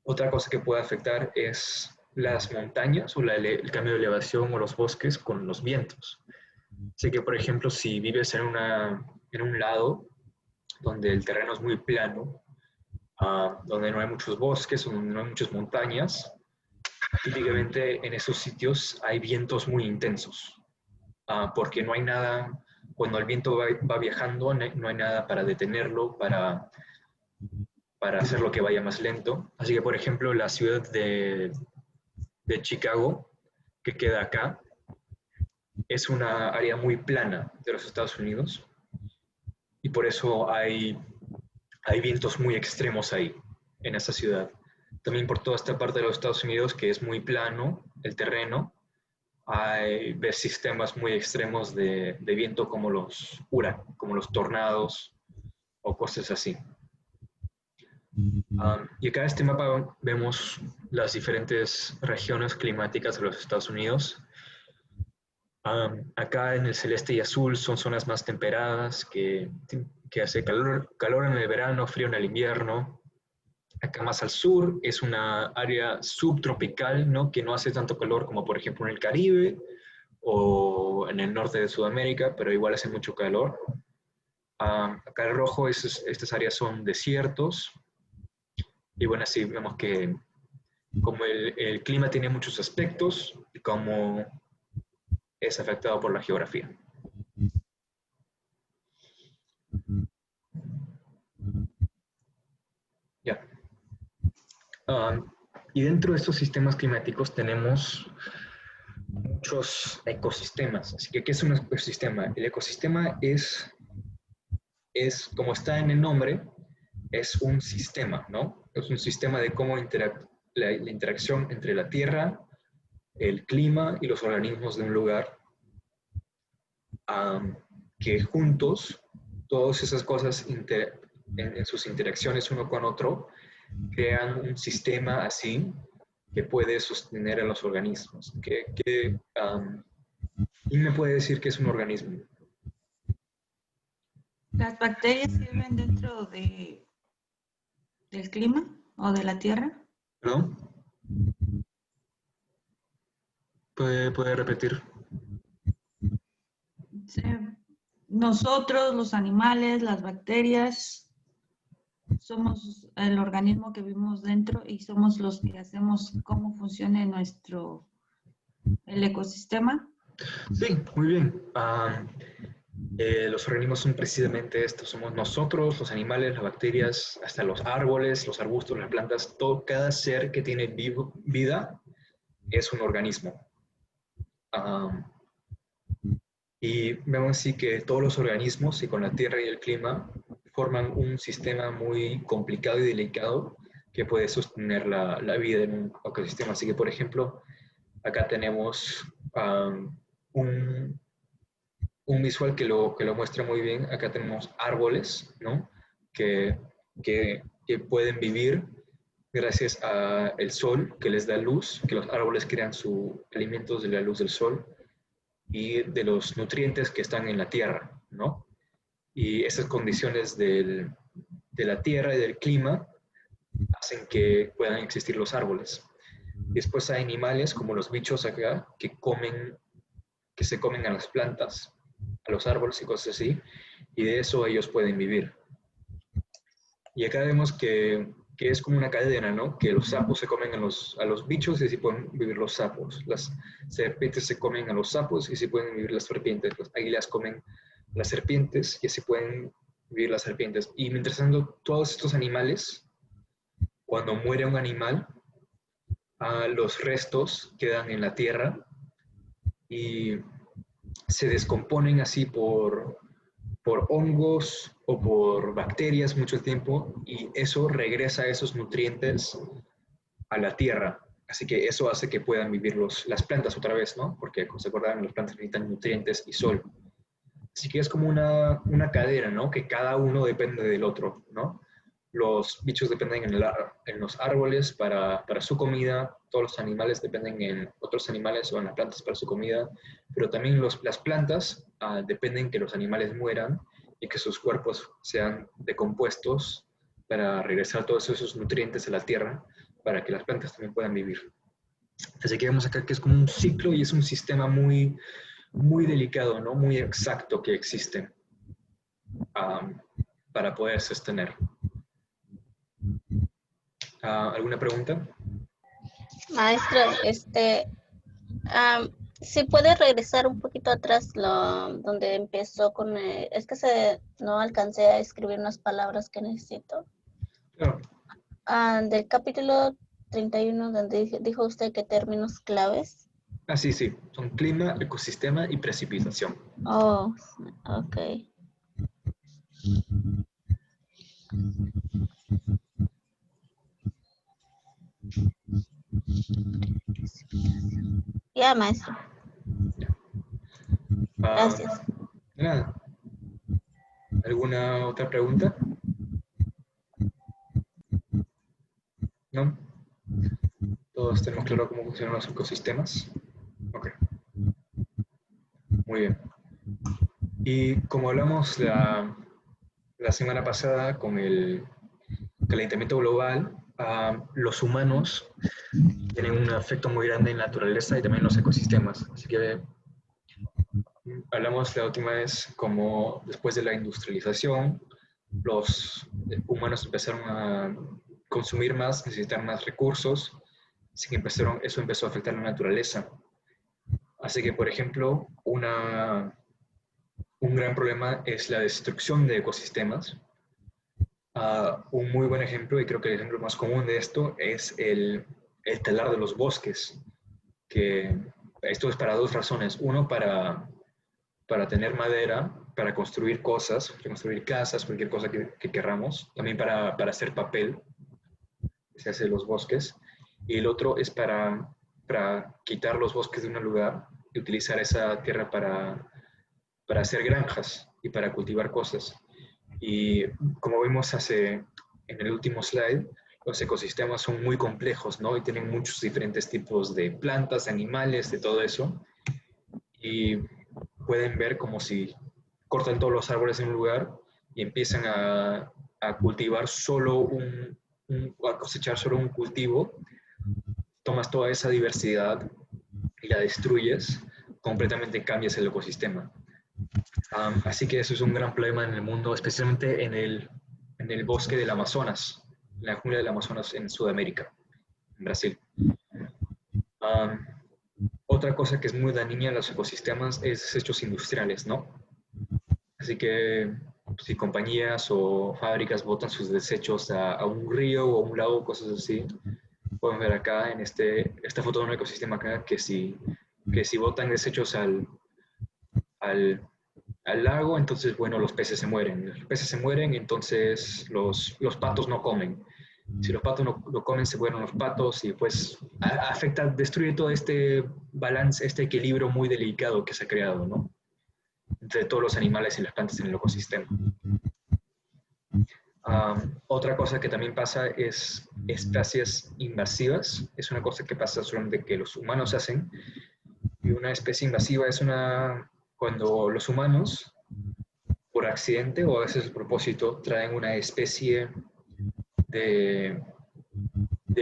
Otra cosa que puede afectar es las montañas o el cambio de elevación o los bosques con los vientos. Así que, por ejemplo, si vives en un lado donde el terreno es muy plano, donde no hay muchos bosques, donde no hay muchas montañas, típicamente en esos sitios hay vientos muy intensos, porque no hay nada, cuando el viento va viajando, no hay nada para detenerlo, para hacerlo que vaya más lento. Así que, por ejemplo, la ciudad de Chicago, que queda acá, es una área muy plana de los Estados Unidos y por eso hay vientos muy extremos ahí, en esa ciudad. También por toda esta parte de los Estados Unidos, que es muy plano el terreno, ves sistemas muy extremos de viento como los como los tornados o cosas así. Y acá en este mapa vemos las diferentes regiones climáticas de los Estados Unidos. Acá en el celeste y azul son zonas más temperadas, que hace calor en el verano, frío en el invierno. Acá más al sur es una área subtropical, ¿no? Que no hace tanto calor como por ejemplo en el Caribe o en el norte de Sudamérica, pero igual hace mucho calor. Acá el rojo, estas áreas son desiertos. Y bueno, así vemos que como el clima tiene muchos aspectos y como es afectado por la geografía. Ya. Y dentro de estos sistemas climáticos tenemos muchos ecosistemas. Así que, ¿qué es un ecosistema? El ecosistema es como está en el nombre, es un sistema, ¿no? Es un sistema de cómo la interacción entre la Tierra, el clima y los organismos de un lugar, que juntos, todas esas cosas en sus interacciones uno con otro, crean un sistema así que puede sostener a los organismos. ¿Quién me puede decir qué es un organismo? ¿Las bacterias sirven dentro del clima o de la Tierra? ¿No? ¿Puede repetir? Nosotros, los animales, las bacterias, somos el organismo que vivimos dentro y somos los que hacemos cómo funcione el ecosistema. Sí, muy bien. Los organismos son precisamente estos. Somos nosotros, los animales, las bacterias, hasta los árboles, los arbustos, las plantas. Cada ser que tiene vida es un organismo. Y vemos así que todos los organismos, y con la Tierra y el clima, forman un sistema muy complicado y delicado que puede sostener la vida en un ecosistema. Así que, por ejemplo, acá tenemos un visual que lo muestra muy bien. Acá tenemos árboles, ¿no? que pueden vivir gracias al sol que les da luz, que los árboles crean sus alimentos de la luz del sol y de los nutrientes que están en la tierra, ¿no? Y esas condiciones de la tierra y del clima hacen que puedan existir los árboles. Después hay animales como los bichos acá que se comen a las plantas, a los árboles y cosas así, y de eso ellos pueden vivir. Y acá vemos que es como una cadena, ¿no? Que los sapos se comen a los bichos y así pueden vivir los sapos. Las serpientes se comen a los sapos y así pueden vivir las serpientes. Las águilas comen las serpientes y así pueden vivir las serpientes. Y mientras tanto, todos estos animales, cuando muere un animal, los restos quedan en la tierra y se descomponen así por hongos o por bacterias mucho tiempo, y eso regresa esos nutrientes a la tierra. Así que eso hace que puedan vivir las plantas otra vez, ¿no? Porque, como se acordaban, las plantas necesitan nutrientes y sol. Así que es como una cadena, ¿no? Que cada uno depende del otro, ¿no? Los bichos dependen en los árboles para su comida, todos los animales dependen en otros animales o en las plantas para su comida, pero también las plantas dependen que los animales mueran y que sus cuerpos sean decompuestos para regresar todos esos nutrientes a la tierra para que las plantas también puedan vivir. Así que vemos acá que es como un ciclo y es un sistema muy, muy delicado, ¿no? Muy exacto que existe para poder sostener. ¿Alguna pregunta? Maestro, si puede regresar un poquito atrás donde empezó con... es que no alcancé a escribir unas palabras que necesito. Claro. Del capítulo 31, donde dijo usted que términos claves. Ah, sí, sí. Son clima, ecosistema y precipitación. Oh, ok. Ya, maestro. Gracias. De nada. ¿Alguna otra pregunta? ¿No? ¿Todos tenemos claro cómo funcionan los ecosistemas? Ok. Muy bien. Y como hablamos la semana pasada con el calentamiento global, los humanos tienen un efecto muy grande en la naturaleza y también en los ecosistemas. Así que hablamos la última vez como después de la industrialización, los humanos empezaron a consumir más, necesitar más recursos, así que eso empezó a afectar la naturaleza. Así que, por ejemplo, un gran problema es la destrucción de ecosistemas. Un muy buen ejemplo, y creo que el ejemplo más común de esto, es el talar de los bosques. Que esto es para dos razones. Uno, para tener madera, para construir cosas, construir casas, cualquier cosa que querramos. También para hacer papel, que se hace de los bosques. Y el otro es para quitar los bosques de un lugar y utilizar esa tierra para hacer granjas y para cultivar cosas. Y como vimos en el último slide, los ecosistemas son muy complejos, ¿no? Y tienen muchos diferentes tipos de plantas, animales, de todo eso. Y pueden ver como si cortan todos los árboles en un lugar y empiezan a cultivar solo a cosechar solo un cultivo. Tomas toda esa diversidad y la destruyes, completamente cambias el ecosistema. Así que eso es un gran problema en el mundo, especialmente en el bosque del Amazonas, en la jungla del Amazonas en Sudamérica, en Brasil. Otra cosa que es muy dañina a los ecosistemas es desechos industriales, ¿no? Así que si compañías o fábricas botan sus desechos a un río o a un lago, cosas así, pueden ver acá en esta foto de un ecosistema acá que si botan desechos al lago, entonces, bueno, los peces se mueren. Los peces se mueren, entonces los patos no comen. Si los patos no comen, se mueren los patos y pues destruye todo este balance, este equilibrio muy delicado que se ha creado, ¿no? Entre todos los animales y las plantas en el ecosistema. Otra cosa que también pasa es especies invasivas. Es una cosa que pasa solamente que los humanos hacen. Y una especie invasiva es cuando los humanos, por accidente o a veces a propósito, traen una especie de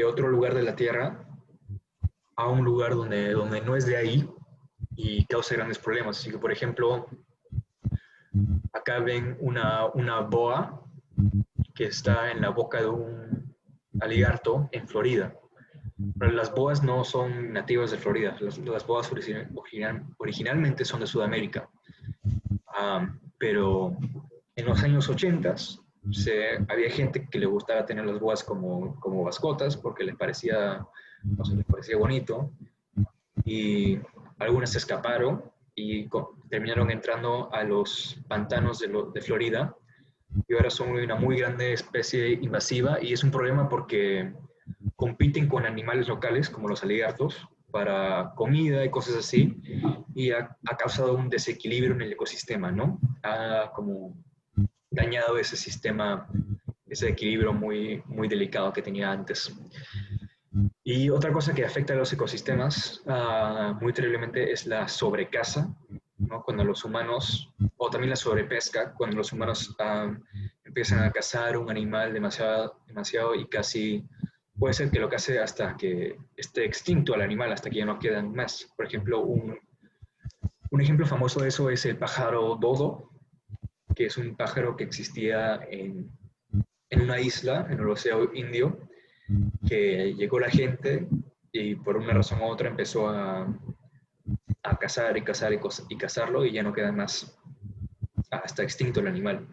otro lugar de la Tierra a un lugar donde no es de ahí y causa grandes problemas. Así que, por ejemplo, acá ven una boa que está en la boca de un aligarto en Florida. Pero las boas no son nativas de Florida. Las boas originalmente son de Sudamérica. Pero en los años 80 había gente que le gustaba tener las boas como mascotas porque les parecía bonito. Y algunas se escaparon y terminaron entrando a los pantanos de Florida. Y ahora son una muy grande especie invasiva y es un problema porque compiten con animales locales como los aligartos para comida y cosas así, y ha causado un desequilibrio en el ecosistema, ¿no? Ha como dañado ese sistema, ese equilibrio muy, muy delicado que tenía antes. Y otra cosa que afecta a los ecosistemas muy terriblemente es la sobrecaza, ¿no? Cuando los humanos, o también la sobrepesca, cuando los humanos empiezan a cazar un animal demasiado y casi puede ser que lo case hasta que esté extinto el animal, hasta que ya no quedan más. Por ejemplo, un ejemplo famoso de eso es el pájaro dodo, que es un pájaro que existía en una isla, en el Océano Indio, que llegó la gente y por una razón u otra empezó a cazar y cazar y cazarlo y ya no queda más. Está extinto el animal.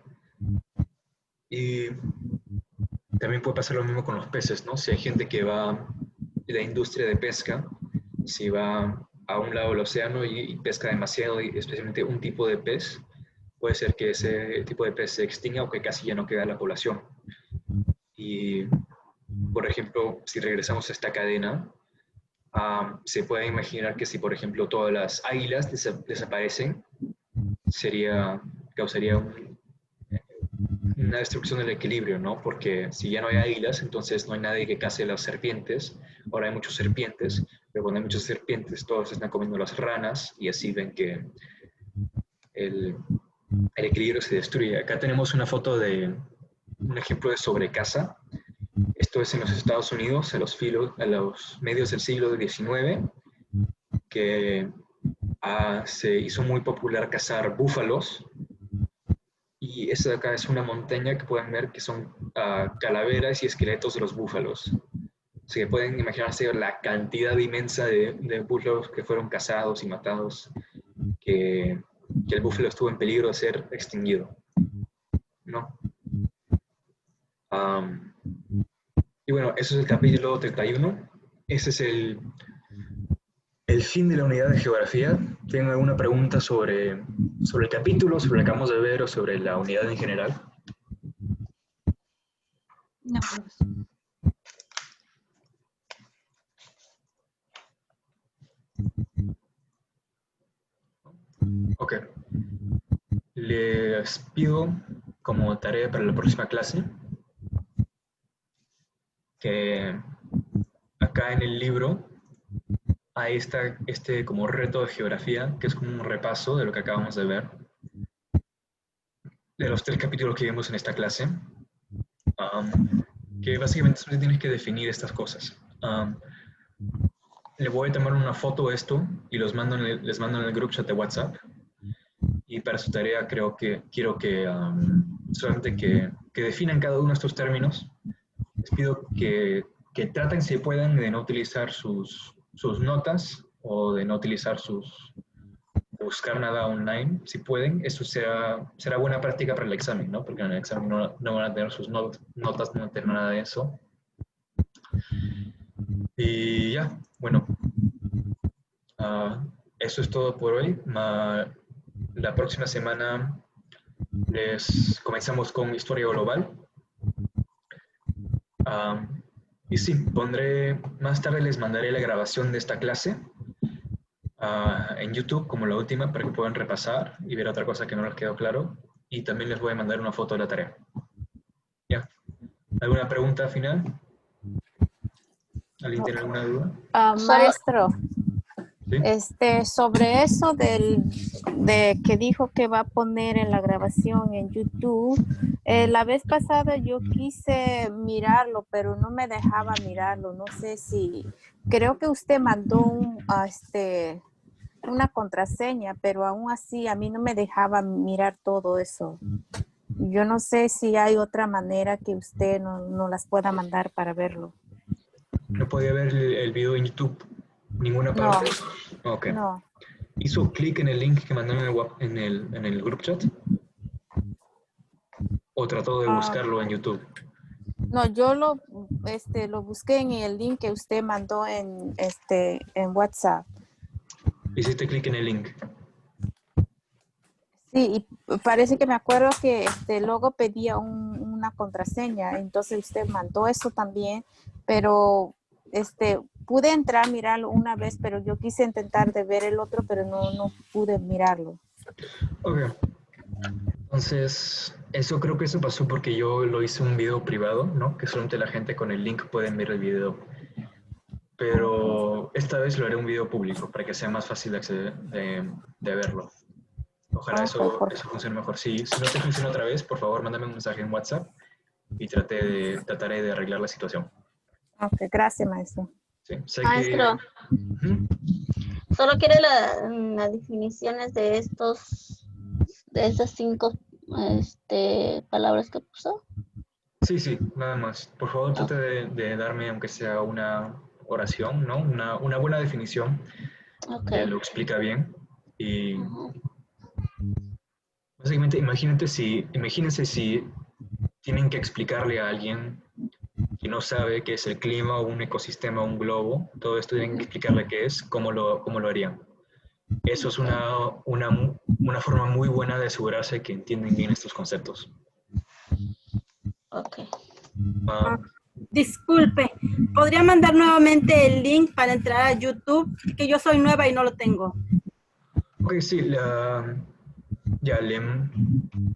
Y también puede pasar lo mismo con los peces, ¿no? Si hay gente que va de la industria de pesca, si va a un lado del océano y pesca demasiado, y especialmente un tipo de pez, puede ser que ese tipo de pez se extinga o que casi ya no queda la población. Y, por ejemplo, si regresamos a esta cadena, se puede imaginar que si, por ejemplo, todas las águilas desaparecen, causaría una destrucción del equilibrio, ¿no? Porque si ya no hay águilas, entonces no hay nadie que case las serpientes. Ahora hay muchas serpientes, pero cuando hay muchas serpientes, todos están comiendo las ranas y así ven que el equilibrio se destruye. Acá tenemos una foto de un ejemplo de sobrecaza. Esto es en los Estados Unidos, a los medios del siglo XIX, que se hizo muy popular cazar búfalos. Y esta de acá es una montaña que pueden ver que son calaveras y esqueletos de los búfalos. Así que pueden imaginarse la cantidad inmensa de búfalos que fueron cazados y matados, que el búfalo estuvo en peligro de ser extinguido, ¿no? Y bueno, eso es el capítulo 31. Ese es el fin de la unidad de geografía. ¿Tienen alguna pregunta sobre el capítulo, sobre lo que acabamos de ver o sobre la unidad en general? No. Ok. Les pido como tarea para la próxima clase que acá en el libro ahí está como reto de geografía, que es como un repaso de lo que acabamos de ver, de los 3 capítulos que vimos en esta clase, que básicamente solo tienes que definir estas cosas. Le voy a tomar una foto de esto y les mando en el group chat de WhatsApp. Y para su tarea quiero que solamente que definan cada uno de estos términos. Les pido que traten, si pueden, de no utilizar sus notas o de no utilizar buscar nada online, si pueden. Eso será buena práctica para el examen, ¿no? Porque en el examen no van a tener sus notas, no van a tener nada de eso. Y ya, bueno. Eso es todo por hoy. La próxima semana comenzamos con historia global. Y sí, más tarde les mandaré la grabación de esta clase en YouTube como la última para que puedan repasar y ver otra cosa que no les quedó claro. Y también les voy a mandar una foto de la tarea. ¿Ya? ¿Alguna pregunta final? ¿Alguien tiene alguna duda? Maestro, ¿Sí? sobre eso de que dijo que va a poner en la grabación en YouTube, la vez pasada yo quise mirarlo, pero no me dejaba mirarlo. No sé si, creo que usted mandó una contraseña, pero aún así a mí no me dejaba mirar todo eso. Yo no sé si hay otra manera que usted no las pueda mandar para verlo. ¿No podía ver el video en YouTube? ¿Ninguna parte? No. Ok. No. ¿Hizo clic en el link que mandaron en el group chat? ¿O trató de buscarlo en YouTube? No, yo lo busqué en el link que usted mandó en WhatsApp. ¿Hiciste clic en el link? Sí, y parece que me acuerdo que luego pedía una contraseña, entonces usted mandó eso también, pero pude entrar a mirarlo una vez, pero yo quise intentar de ver el otro, pero no pude mirarlo. Ok. Entonces, creo que eso pasó porque yo lo hice un video privado, ¿no? Que solamente la gente con el link pueden ver el video. Pero esta vez lo haré un video público para que sea más fácil de acceder, de verlo. Ojalá eso funcione mejor. Si no te funciona otra vez, por favor, mándame un mensaje en WhatsApp y trataré de arreglar la situación. Ok, gracias, maestro. Sí, Maestro, solo quiere las definiciones de esas 5 palabras que puso. Sí, nada más. Por favor, trate de darme, aunque sea una oración, ¿no? Una buena definición que lo explica bien. Y básicamente imagínense si tienen que explicarle a alguien que no sabe qué es el clima o un ecosistema o un globo, todo esto tienen que explicarle qué es, cómo lo harían. Eso es una forma muy buena de asegurarse que entienden bien estos conceptos. Ok. Disculpe, ¿podría mandar nuevamente el link para entrar a YouTube? Que yo soy nueva y no lo tengo. Ok, sí, ya le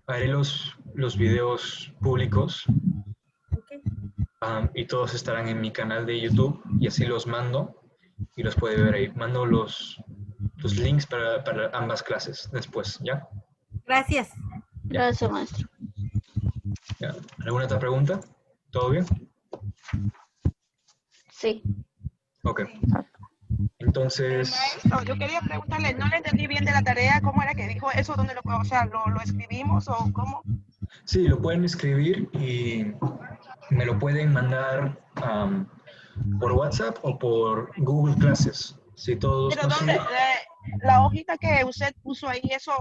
haré los videos públicos. Okay. Y todos estarán en mi canal de YouTube y así los mando y los puede ver ahí. Mando los links para ambas clases después, ¿ya? Gracias. Gracias, maestro. ¿Ya? ¿Alguna otra pregunta? ¿Todo bien? Sí. Ok. Entonces... Maestro, yo quería preguntarle, no le entendí bien de la tarea, ¿cómo era que dijo eso? ¿Dónde lo escribimos o cómo? Sí, lo pueden escribir y me lo pueden mandar por WhatsApp o por Google Clases. Si todos ¿Pero dónde? ¿La hojita que usted puso ahí, eso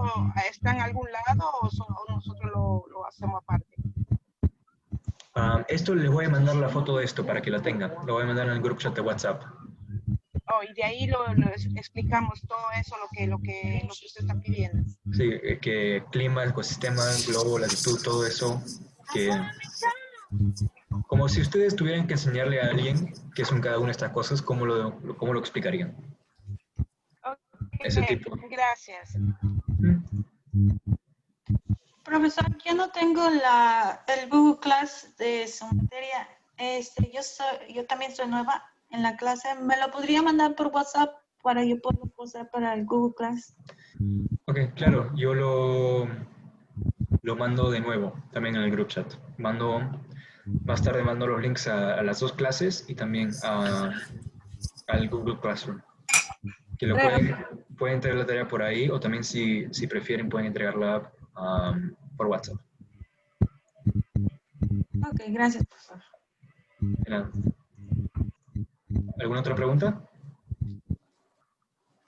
está en algún lado o nosotros lo hacemos aparte? Esto les voy a mandar la foto de esto para que la tengan. Lo voy a mandar en el group chat de WhatsApp. Oh, y de ahí lo explicamos todo eso, lo que usted está pidiendo. Sí, que clima, ecosistema, globo, latitud, todo eso. Como si ustedes tuvieran que enseñarle a alguien qué son cada una de estas cosas, ¿cómo lo explicarían? Okay, Ese tipo. Gracias. Profesor, yo no tengo el Google Class de su materia. Yo también soy nueva en la clase. ¿Me lo podría mandar por WhatsApp para yo poderlo usar para el Google Class? Ok, claro. Yo lo mando de nuevo también en el group chat. Más tarde mando los links a las dos clases y también al Google Classroom. Que lo pueden entregar la tarea por ahí o también si prefieren pueden entregarla por WhatsApp. Ok, gracias, profesor. De nada. ¿Alguna otra pregunta?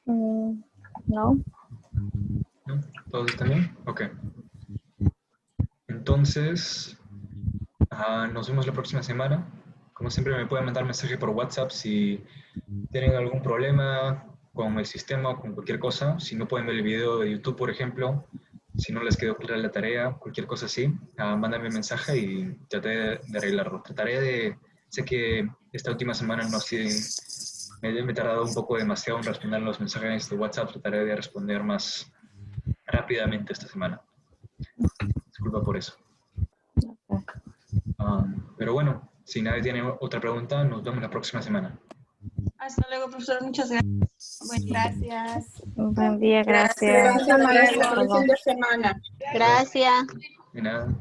No. ¿No? ¿Todos están bien? Ok. Entonces, nos vemos la próxima semana. Como siempre me pueden mandar mensaje por WhatsApp si tienen algún problema con el sistema o con cualquier cosa. Si no pueden ver el video de YouTube, por ejemplo, si no les quedó clara la tarea, cualquier cosa así, mándame un mensaje y trataré de arreglarlo. Sé que esta última semana me he tardado un poco demasiado en responder los mensajes de WhatsApp. Trataré de responder más rápidamente esta semana. Disculpa por eso. Pero bueno, si nadie tiene otra pregunta, nos vemos la próxima semana. Hasta luego, profesor. Muchas gracias. Gracias. Buen día, gracias. Gracias, maestra. Buen fin de semana. Gracias. De nada.